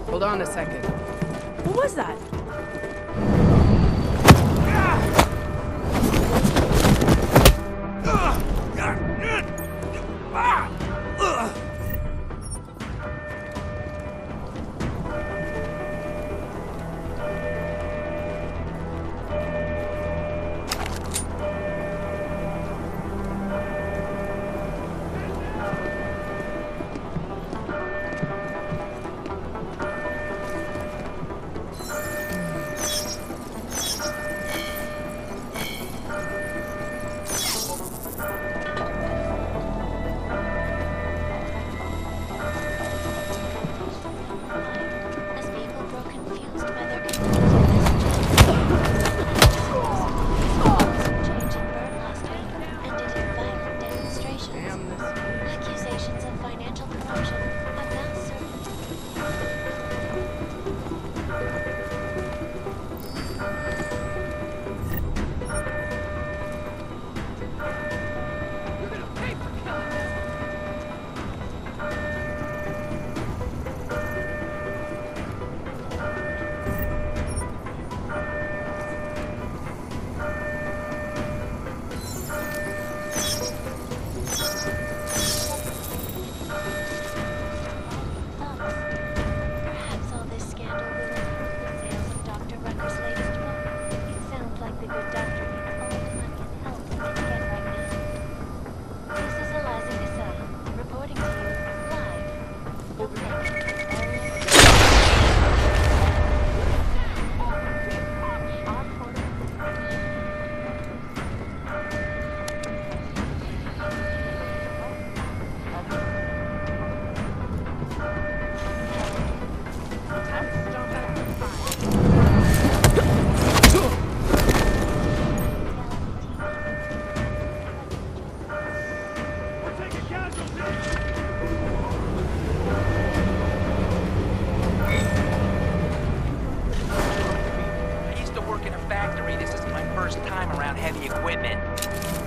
Hold on a second. What was that?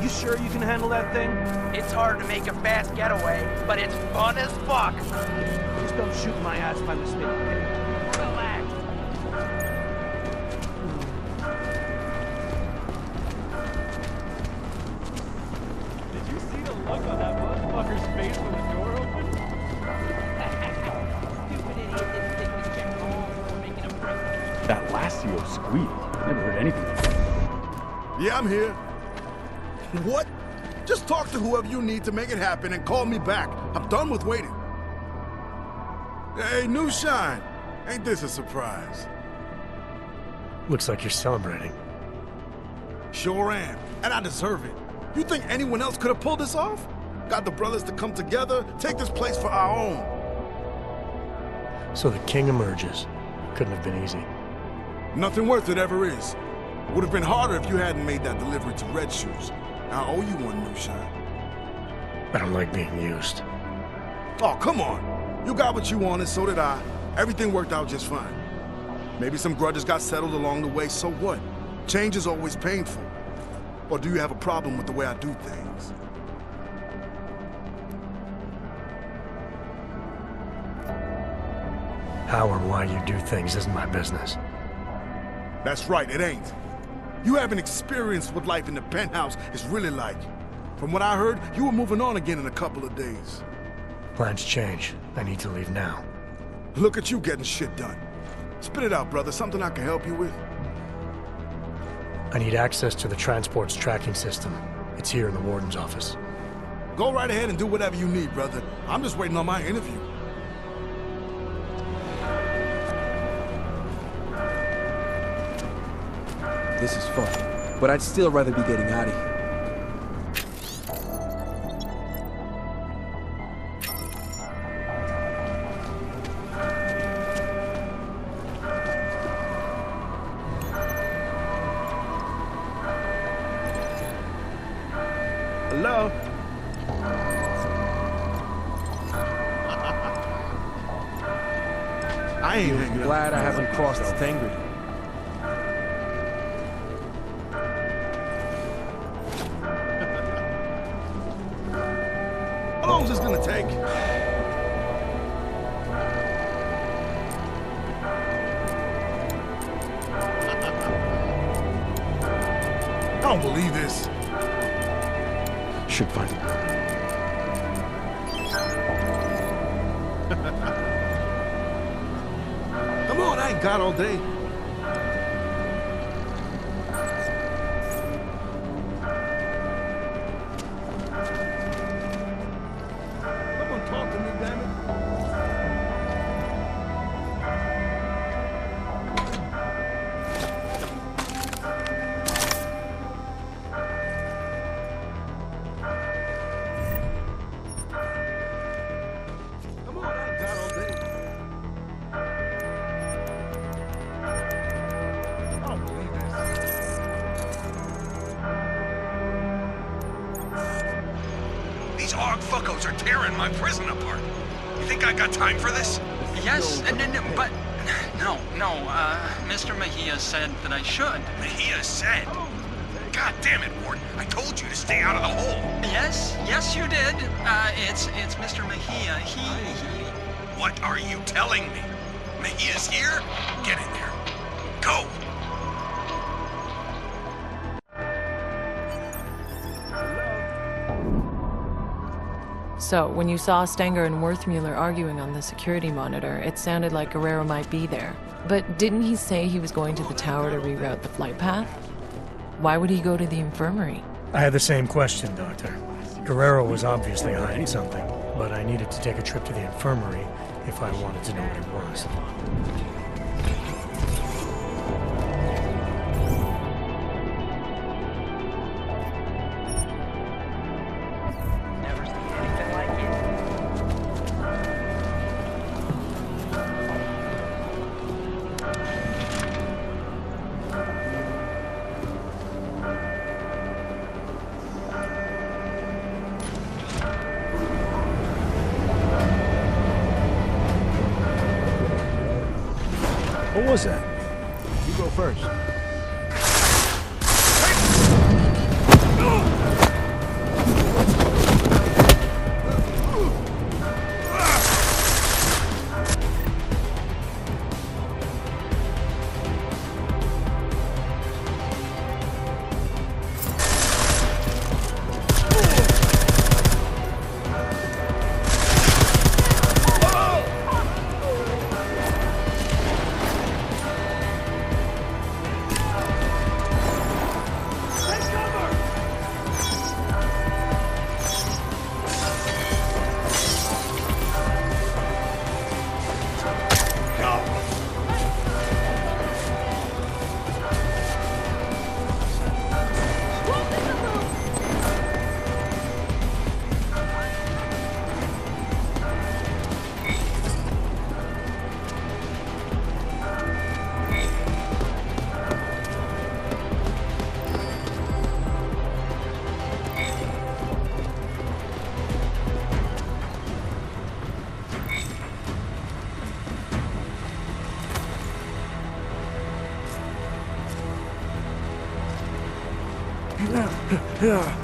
You sure you can handle that thing? It's hard to make a fast getaway, but it's fun as fuck. Just don't shoot my ass by mistake, okay? Relax. Did you see the look on that motherfucker's face when the door opened? Stupid idiot didn't think we checked home before making a break. That Lacio squeal. Never heard anything like that. Yeah, I'm here. What? Just talk to whoever you need to make it happen and call me back. I'm done with waiting. Hey, new shine. Ain't this a surprise? Looks like you're celebrating. Sure am, and I deserve it. You think anyone else could have pulled this off? Got the brothers to come together, take this place for our own. So the king emerges. Couldn't have been easy. Nothing worth it ever is. Would have been harder if you hadn't made that delivery to Red Shoes. I owe you one, new shine. I don't like being used. Oh, come on. You got what you wanted, so did I. Everything worked out just fine. Maybe some grudges got settled along the way, so what? Change is always painful. Or do you have a problem with the way I do things? How or why you do things isn't my business. That's right, it ain't. You haven't experienced what life in the penthouse is really like. From what I heard, you were moving on again in a couple of days. Plans change. I need to leave now. Look at you getting shit done. Spit it out, brother. Something I can help you with? I need access to the transport's tracking system. It's here in the warden's office. Go right ahead and do whatever you need, brother. I'm just waiting on my interview. This is fun. but I'd still rather be getting out of here. Hello? I ain't glad I haven't crossed Stenger. How long is this gonna take? I don't believe this. Should find him. Come on, I ain't got all day. Come on, talk to me, damn it. Come on, I ain't got all day. I don't believe this. These AUG fuckos are tearing my prison apart. You think I got time for this? Yes, but no. Mr. Mejia said that I should. Mejia said? God damn it, Ward. I told you to stay out of the hole. Yes, you did. It's Mr. Mejia. He... What are you telling me? Mejia's here? Get in there. Go! So, when you saw Stenger and Worthmuller arguing on the security monitor, it sounded like Guerrero might be there. But didn't he say he was going to the tower to reroute the flight path? Why would he go to the infirmary? I had the same question, Doctor. Guerrero was obviously hiding something, but I needed to take a trip to the infirmary if I wanted to know what it was. What was that? You go first. Yeah.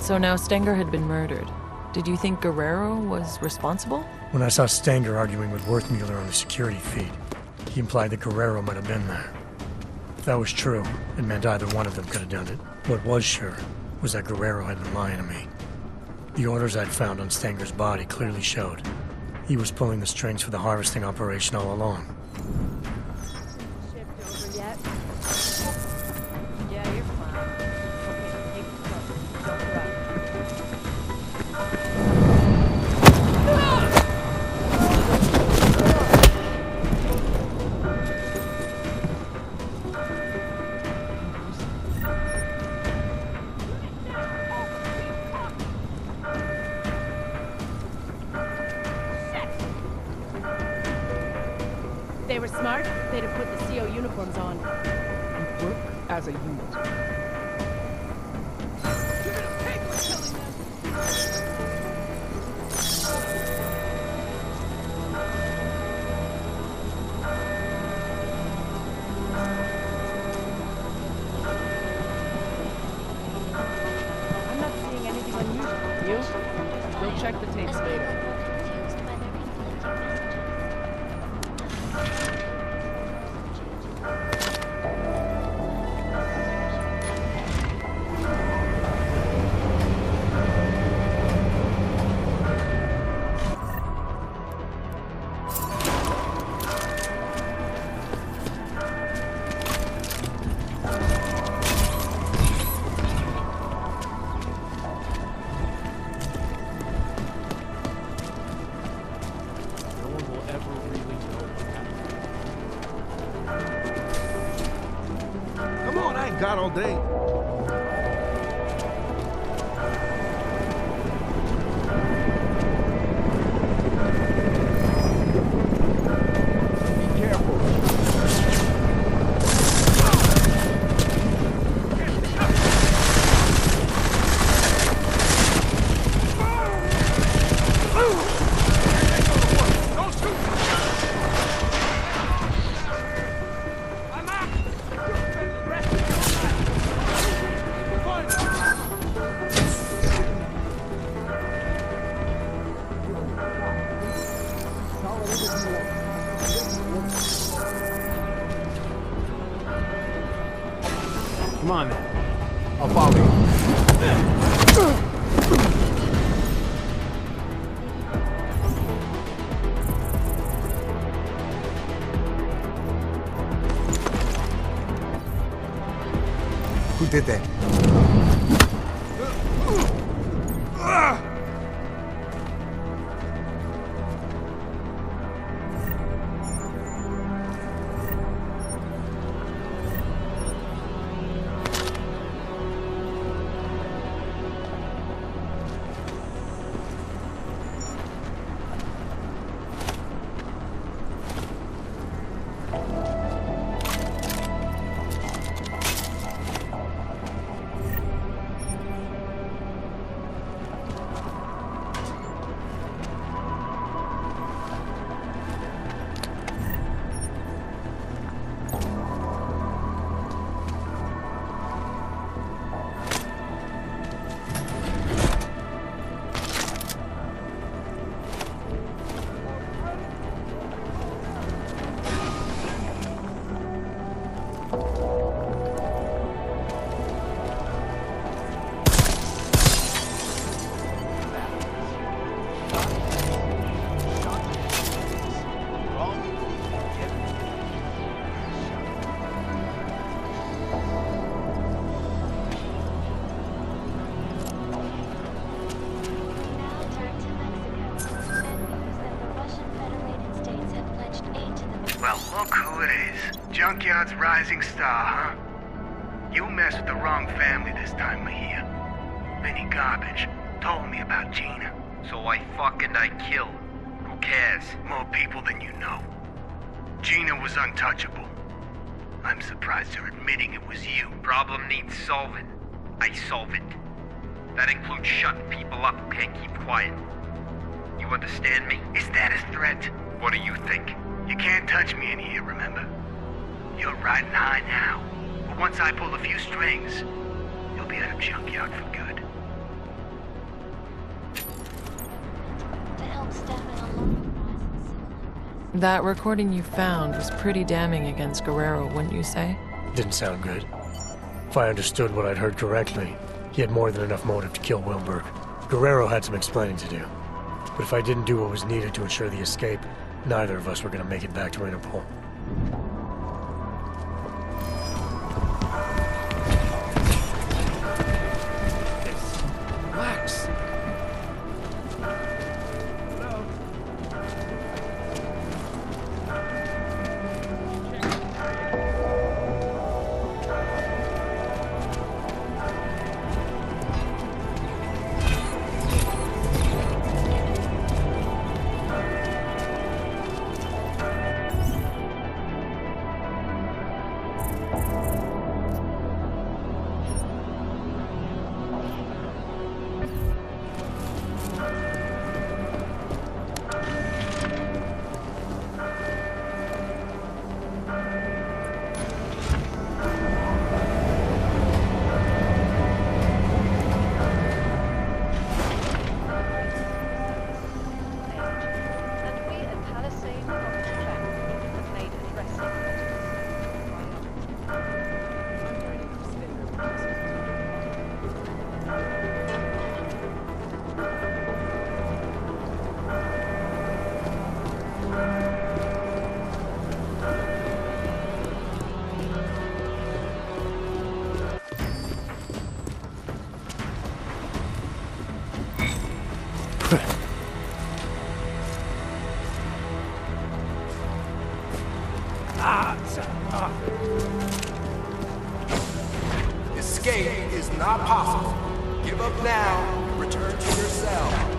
So now Stenger had been murdered. Did you think Guerrero was responsible? When I saw Stenger arguing with Worthmuller on the security feed, he implied that Guerrero might have been there. If that was true, it meant either one of them could have done it. What was sure was that Guerrero had been lying to me. The orders I'd found on Stenger's body clearly showed he was pulling the strings for the harvesting operation all along. They were smart, they'd have put the CO uniforms on. And work as a unit. I'm not seeing anything unusual. You? We'll check the tapes later. Got all day. Be careful. Come on, then. I'll follow you. Who did that? Well, look who it is. Junkyard's rising star, huh? You messed with the wrong family this time, Mahia. Vinny Garbage told me about Gina. So I killed. Who cares? More people than you know. Gina was untouchable. I'm surprised you're admitting it was you. Problem needs solving. I solve it. That includes shutting people up who can't keep quiet. You understand me? Is that a threat? What do you think? You can't touch me in here, remember? You're riding high now. But once I pull a few strings, you'll be out of Junkyard for good. That recording you found was pretty damning against Guerrero, wouldn't you say? Didn't sound good. If I understood what I'd heard correctly, he had more than enough motive to kill Wilberg. Guerrero had some explaining to do. But if I didn't do what was needed to ensure the escape, neither of us were gonna make it back to Interpol. Relax. Escape is not possible. Give up now and return to your cell.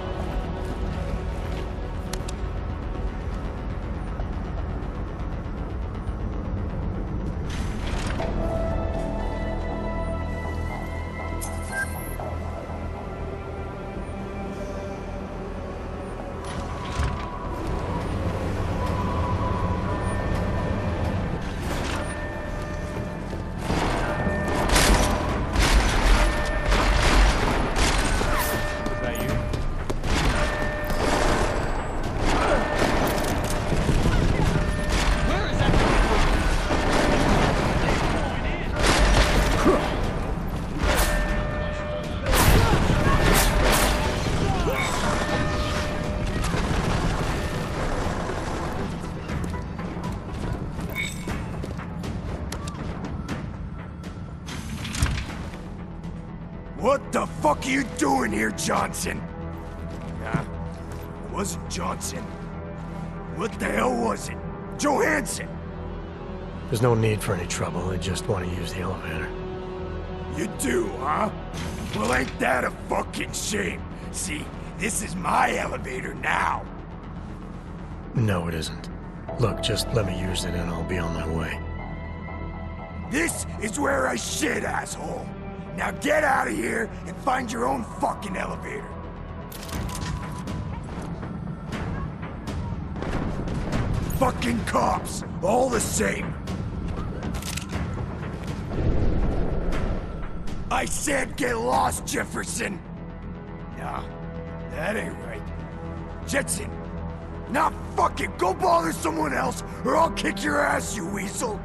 What the fuck are you doing here, Johnson? Nah, it wasn't Johnson. What the hell was it? Johansson! There's no need for any trouble, I just want to use the elevator. You do, huh? Well, ain't that a fucking shame? See, this is my elevator now. No, it isn't. Look, just let me use it and I'll be on my way. This is where I shit, asshole. Now get out of here and find your own fucking elevator. Fucking cops, all the same. I said get lost, Jefferson. Nah, that ain't right. Jetson, nah, fuck it, go bother someone else or I'll kick your ass, you weasel.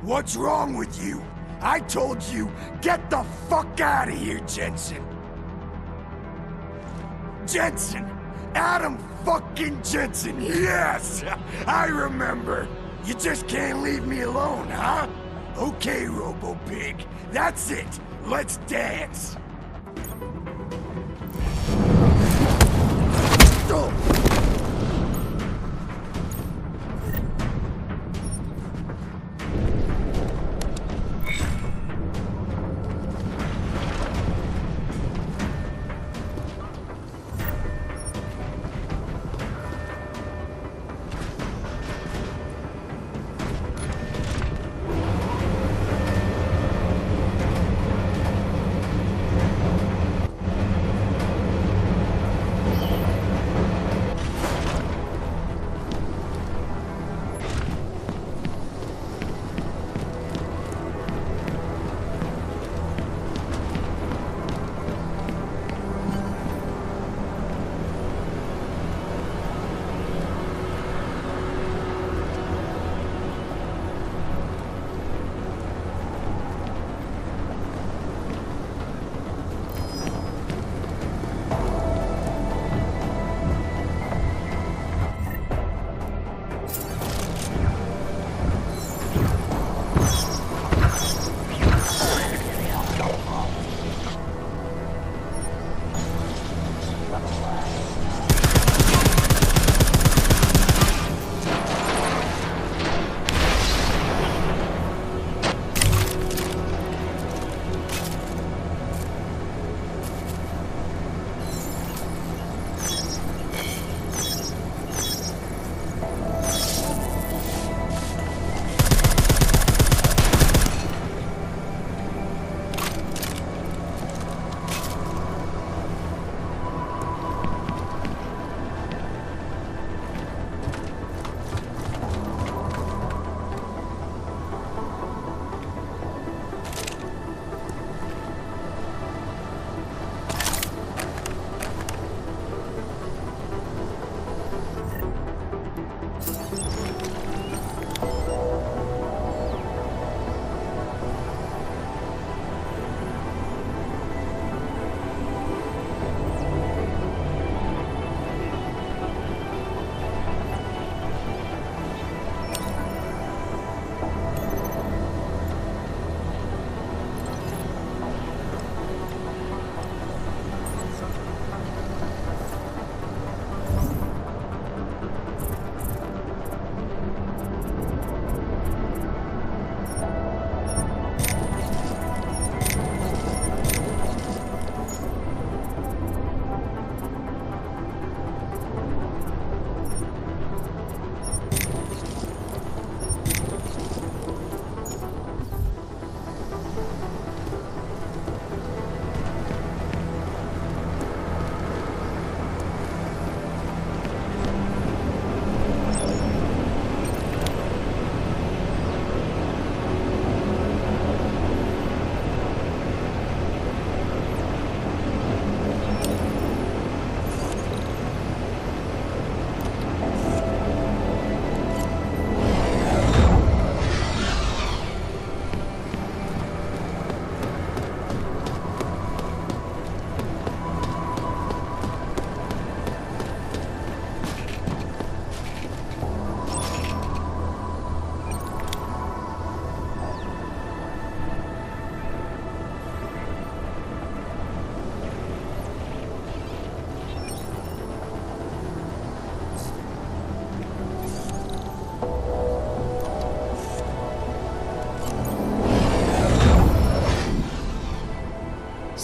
What's wrong with you? I told you, get the fuck out of here, Jensen. Jensen! Adam fucking Jensen, yes! I remember. You just can't leave me alone, huh? Okay, Robo-Pig, that's it. Let's dance. Oh.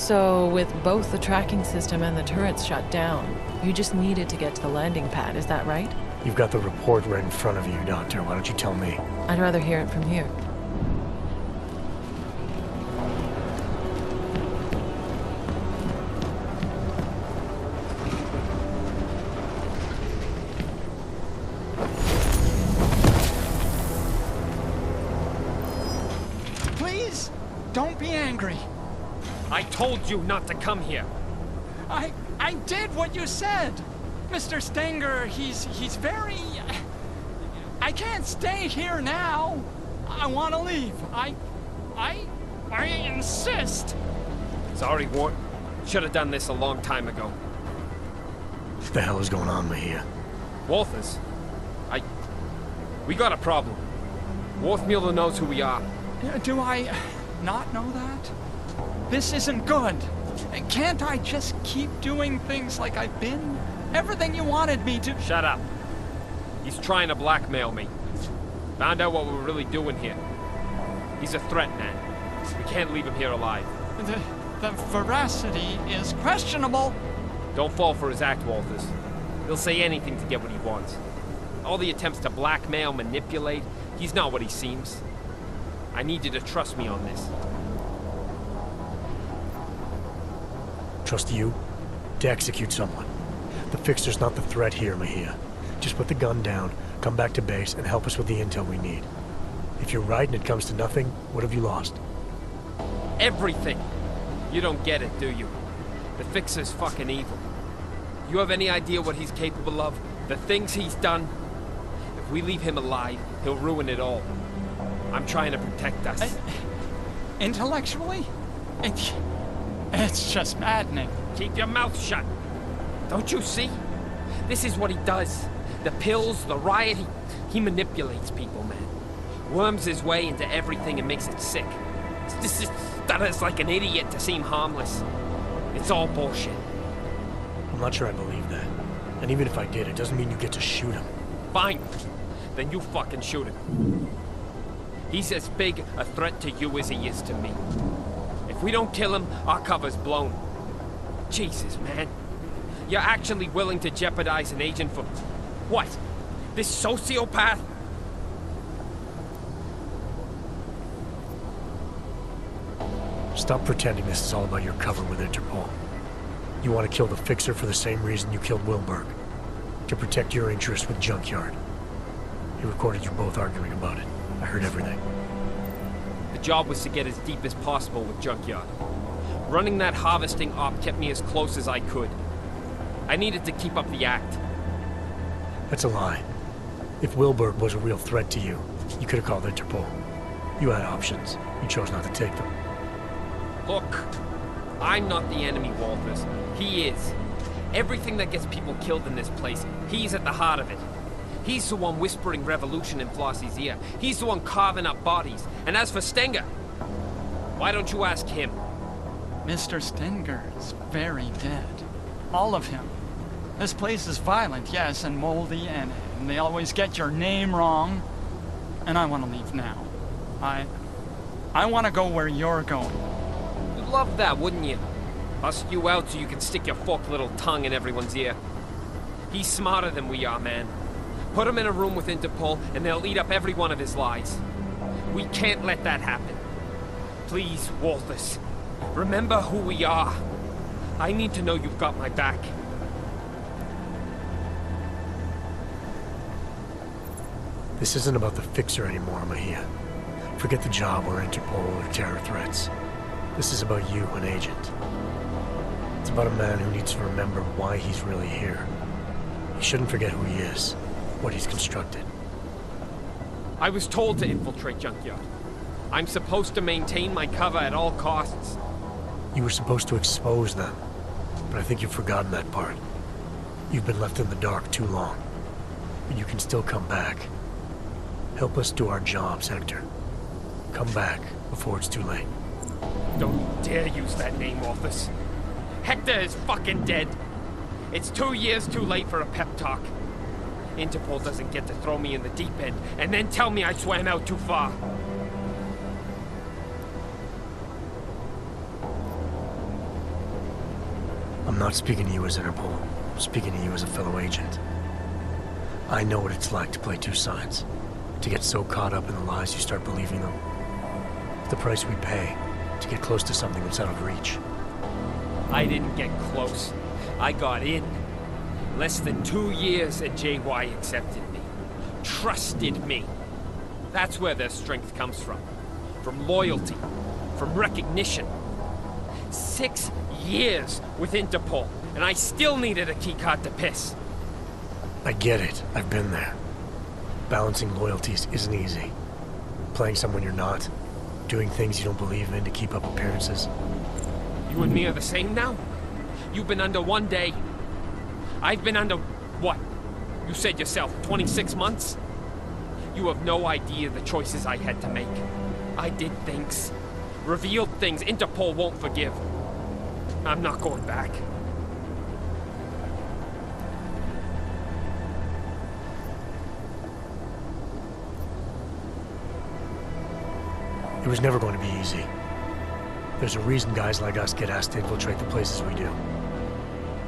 So, with both the tracking system and the turrets shut down, you just needed to get to the landing pad, is that right? You've got the report right in front of you, Doctor. Why don't you tell me? I'd rather hear it from here. Please, don't be angry. I told you not to come here. I did what you said. Mr. Stenger, he's very... I can't stay here now. I want to leave. I insist. Sorry, Wart. Should have done this a long time ago. What the hell is going on, Mejia? Walters, we got a problem. Worthmuller knows who we are. Do I not know that? This isn't good. Can't I just keep doing things like I've been? Everything you wanted me to... Shut up. He's trying to blackmail me. Found out what we're really doing here. He's a threat, man. We can't leave him here alive. The veracity is questionable. Don't fall for his act, Walters. He'll say anything to get what he wants. All the attempts to blackmail, manipulate, he's not what he seems. I need you to trust me on this. Trust you? To execute someone. The Fixer's not the threat here, Mejia. Just put the gun down, come back to base, and help us with the intel we need. If you're right and it comes to nothing, what have you lost? Everything! You don't get it, do you? The Fixer's fucking evil. You have any idea what he's capable of? The things he's done? If we leave him alive, he'll ruin it all. I'm trying to protect us. Intellectually? It's just maddening. Keep your mouth shut. Don't you see? This is what he does. The pills, the riot, he manipulates people, man. Worms his way into everything and makes it sick. This is stutters like an idiot to seem harmless. It's all bullshit. I'm not sure I believe that. And even if I did, it doesn't mean you get to shoot him. Fine. Then you fucking shoot him. He's as big a threat to you as he is to me. If we don't kill him, our cover's blown. Jesus, man. You're actually willing to jeopardize an agent for... what? This sociopath? Stop pretending this is all about your cover with Interpol. You want to kill the Fixer for the same reason you killed Wilberg. To protect your interest with Junkyard. He recorded you both arguing about it. I heard everything. The job was to get as deep as possible with Junkyard. Running that harvesting op kept me as close as I could. I needed to keep up the act. That's a lie. If Wilberg was a real threat to you, you could have called Interpol. You had options. You chose not to take them. Look, I'm not the enemy, Walters. He is. Everything that gets people killed in this place, he's at the heart of it. He's the one whispering revolution in Flossie's ear. He's the one carving up bodies. And as for Stenger, why don't you ask him? Mr. Stenger is very dead. All of him. This place is violent, yes, and moldy, and they always get your name wrong. And I want to leave now. I want to go where you're going. You'd love that, wouldn't you? Bust you out so you can stick your forked little tongue in everyone's ear. He's smarter than we are, man. Put him in a room with Interpol, and they'll eat up every one of his lies. We can't let that happen. Please, Walters, remember who we are. I need to know you've got my back. This isn't about the Fixer anymore, Mejia. Forget the job or Interpol or terror threats. This is about you, an agent. It's about a man who needs to remember why he's really here. He shouldn't forget who he is, what he's constructed. I was told to infiltrate Junkyard. I'm supposed to maintain my cover at all costs. You were supposed to expose them, but I think you've forgotten that part. You've been left in the dark too long. But you can still come back. Help us do our jobs, Hector. Come back before it's too late. Don't dare use that name, Walters. Hector is fucking dead. It's 2 years too late for a pep talk. Interpol doesn't get to throw me in the deep end and then tell me I swam out too far. I'm not speaking to you as Interpol. I'm speaking to you as a fellow agent. I know what it's like to play two sides. To get so caught up in the lies you start believing them. It's the price we pay to get close to something that's out of reach. I didn't get close. I got in. Less than 2 years and JY accepted me. Trusted me. That's where their strength comes from. From loyalty. From recognition. 6 years with Interpol, and I still needed a keycard to piss. I get it. I've been there. Balancing loyalties isn't easy. Playing someone you're not. Doing things you don't believe in to keep up appearances. You and me are the same now? You've been under 1 day. I've been under, what? You said yourself, 26 months? You have no idea the choices I had to make. I did things. Revealed things Interpol won't forgive. I'm not going back. It was never going to be easy. There's a reason guys like us get asked to infiltrate the places we do.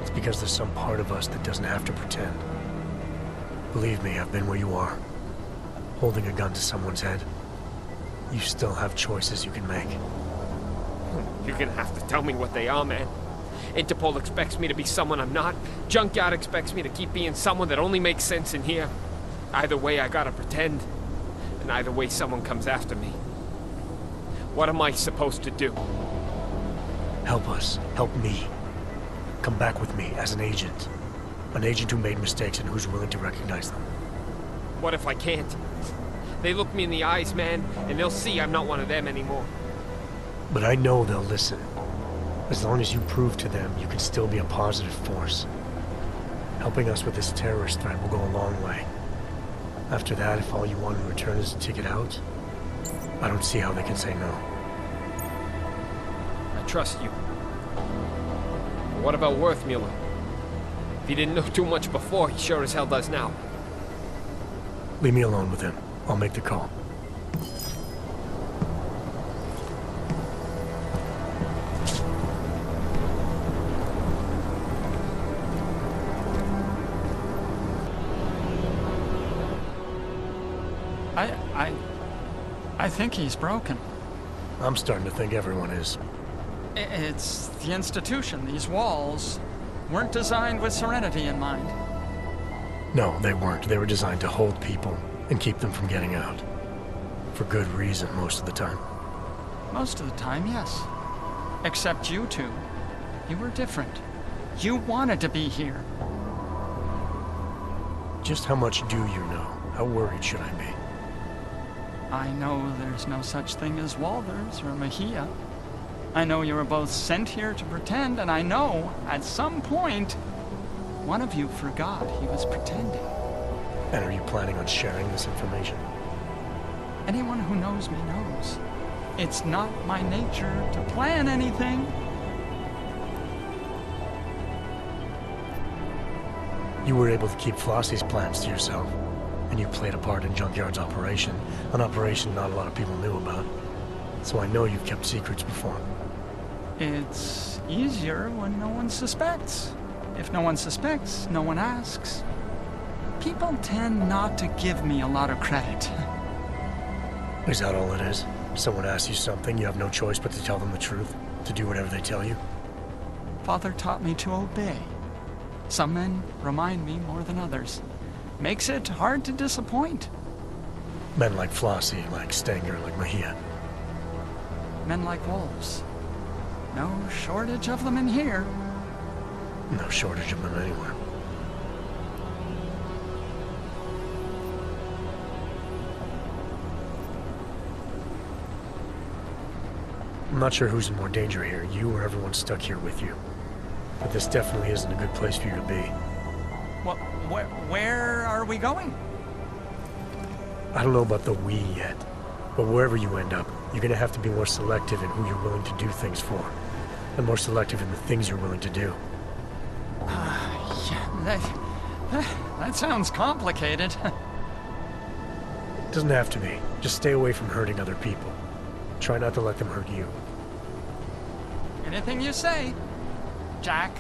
It's because there's some part of us that doesn't have to pretend. Believe me, I've been where you are. Holding a gun to someone's head. You still have choices you can make. You're gonna have to tell me what they are, man. Interpol expects me to be someone I'm not. Junkyard expects me to keep being someone that only makes sense in here. Either way, I gotta pretend. And either way, someone comes after me. What am I supposed to do? Help us. Help me. Come back with me as an agent. An agent who made mistakes and who's willing to recognize them. What if I can't? They look me in the eyes, man, and they'll see I'm not one of them anymore. But I know they'll listen. As long as you prove to them you can still be a positive force. Helping us with this terrorist threat will go a long way. After that, if all you want in return is a ticket out, I don't see how they can say no. I trust you. What about Worthmuller? If he didn't know too much before, he sure as hell does now. Leave me alone with him. I'll make the call. I think he's broken. I'm starting to think everyone is. It's the institution. These walls weren't designed with serenity in mind. No, they weren't. They were designed to hold people and keep them from getting out. For good reason, most of the time. Most of the time, yes. Except you two. You were different. You wanted to be here. Just how much do you know? How worried should I be? I know there's no such thing as Walters or Mejia. I know you were both sent here to pretend, and I know, at some point, one of you forgot he was pretending. And are you planning on sharing this information? Anyone who knows me knows. It's not my nature to plan anything. You were able to keep Flossie's plans to yourself. And you played a part in Junkyard's operation. An operation not a lot of people knew about. So I know you've kept secrets before. It's easier when no one suspects. If no one suspects, no one asks. People tend not to give me a lot of credit. Is that all it is? Someone asks you something, you have no choice but to tell them the truth? To do whatever they tell you? Father taught me to obey. Some men remind me more than others. Makes it hard to disappoint. Men like Flossie, like Stenger, like Mejia. Men like wolves. No shortage of them in here. No shortage of them anywhere. I'm not sure who's in more danger here, you or everyone stuck here with you. But this definitely isn't a good place for you to be. Well, where are we going? I don't know about the we yet, but wherever you end up, you're gonna have to be more selective in who you're willing to do things for, and more selective in the things you're willing to do. Yeah, that sounds complicated. Doesn't have to be. Just stay away from hurting other people. Try not to let them hurt you. Anything you say, Jack.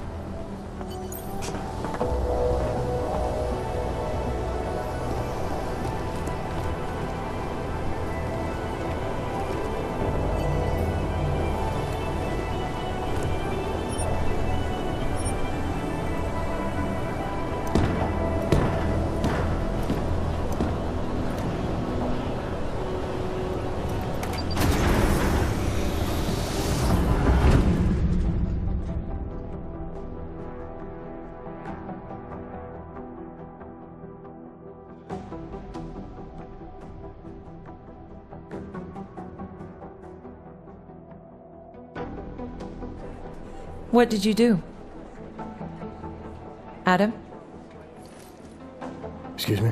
What did you do? Adam? Excuse me?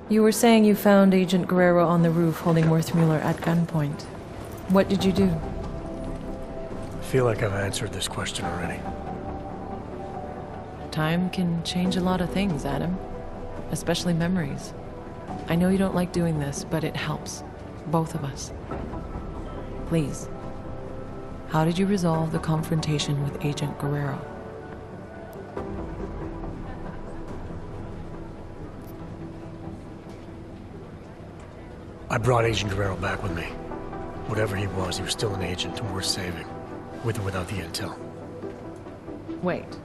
You were saying you found Agent Guerrero on the roof holding Worthmuller at gunpoint. What did you do? I feel like I've answered this question already. Time can change a lot of things, Adam. Especially memories. I know you don't like doing this, but it helps. Both of us. Please. How did you resolve the confrontation with Agent Guerrero? I brought Agent Guerrero back with me. Whatever he was still an agent and worth saving. With or without the intel. Wait.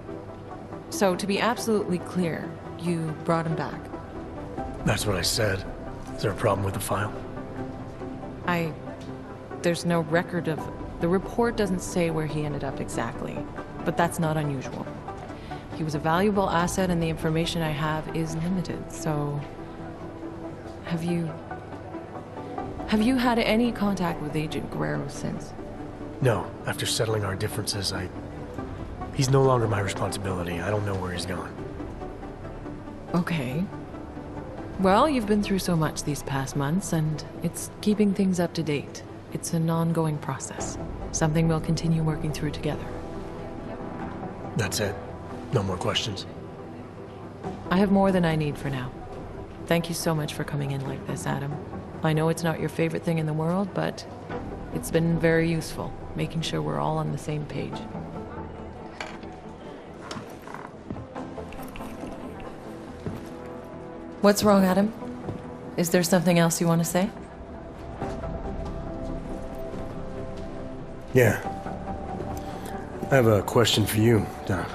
So, to be absolutely clear, you brought him back? That's what I said. Is there a problem with the file? There's no record of... The report doesn't say where he ended up exactly, but that's not unusual. He was a valuable asset and the information I have is limited, so... Have you had any contact with Agent Guerrero since? No. After settling our differences, He's no longer my responsibility. I don't know where he's gone. Okay. Well, you've been through so much these past months, and it's keeping things up to date. It's an ongoing process. Something we'll continue working through together. That's it? No more questions? I have more than I need for now. Thank you so much for coming in like this, Adam. I know it's not your favorite thing in the world, but it's been very useful, making sure we're all on the same page. What's wrong, Adam? Is there something else you want to say? Yeah. I have a question for you, Doc.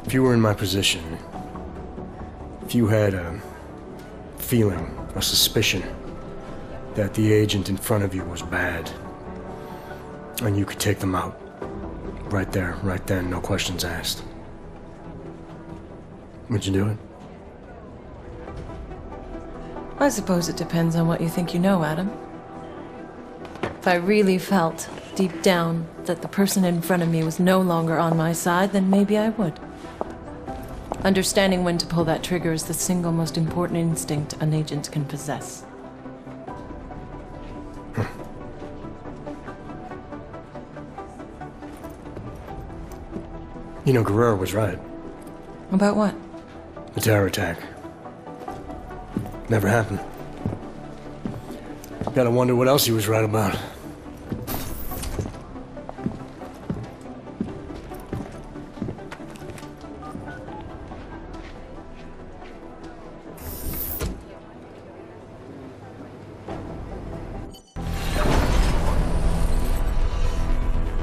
If you were in my position, if you had a feeling, a suspicion, that the agent in front of you was bad, and you could take them out, right there, right then, no questions asked, would you do it? I suppose it depends on what you think you know, Adam. If I really felt, deep down, that the person in front of me was no longer on my side, then maybe I would. Understanding when to pull that trigger is the single most important instinct an agent can possess. You know, Guerrero was right. About what? The terror attack. Never happened. Gotta wonder what else he was right about.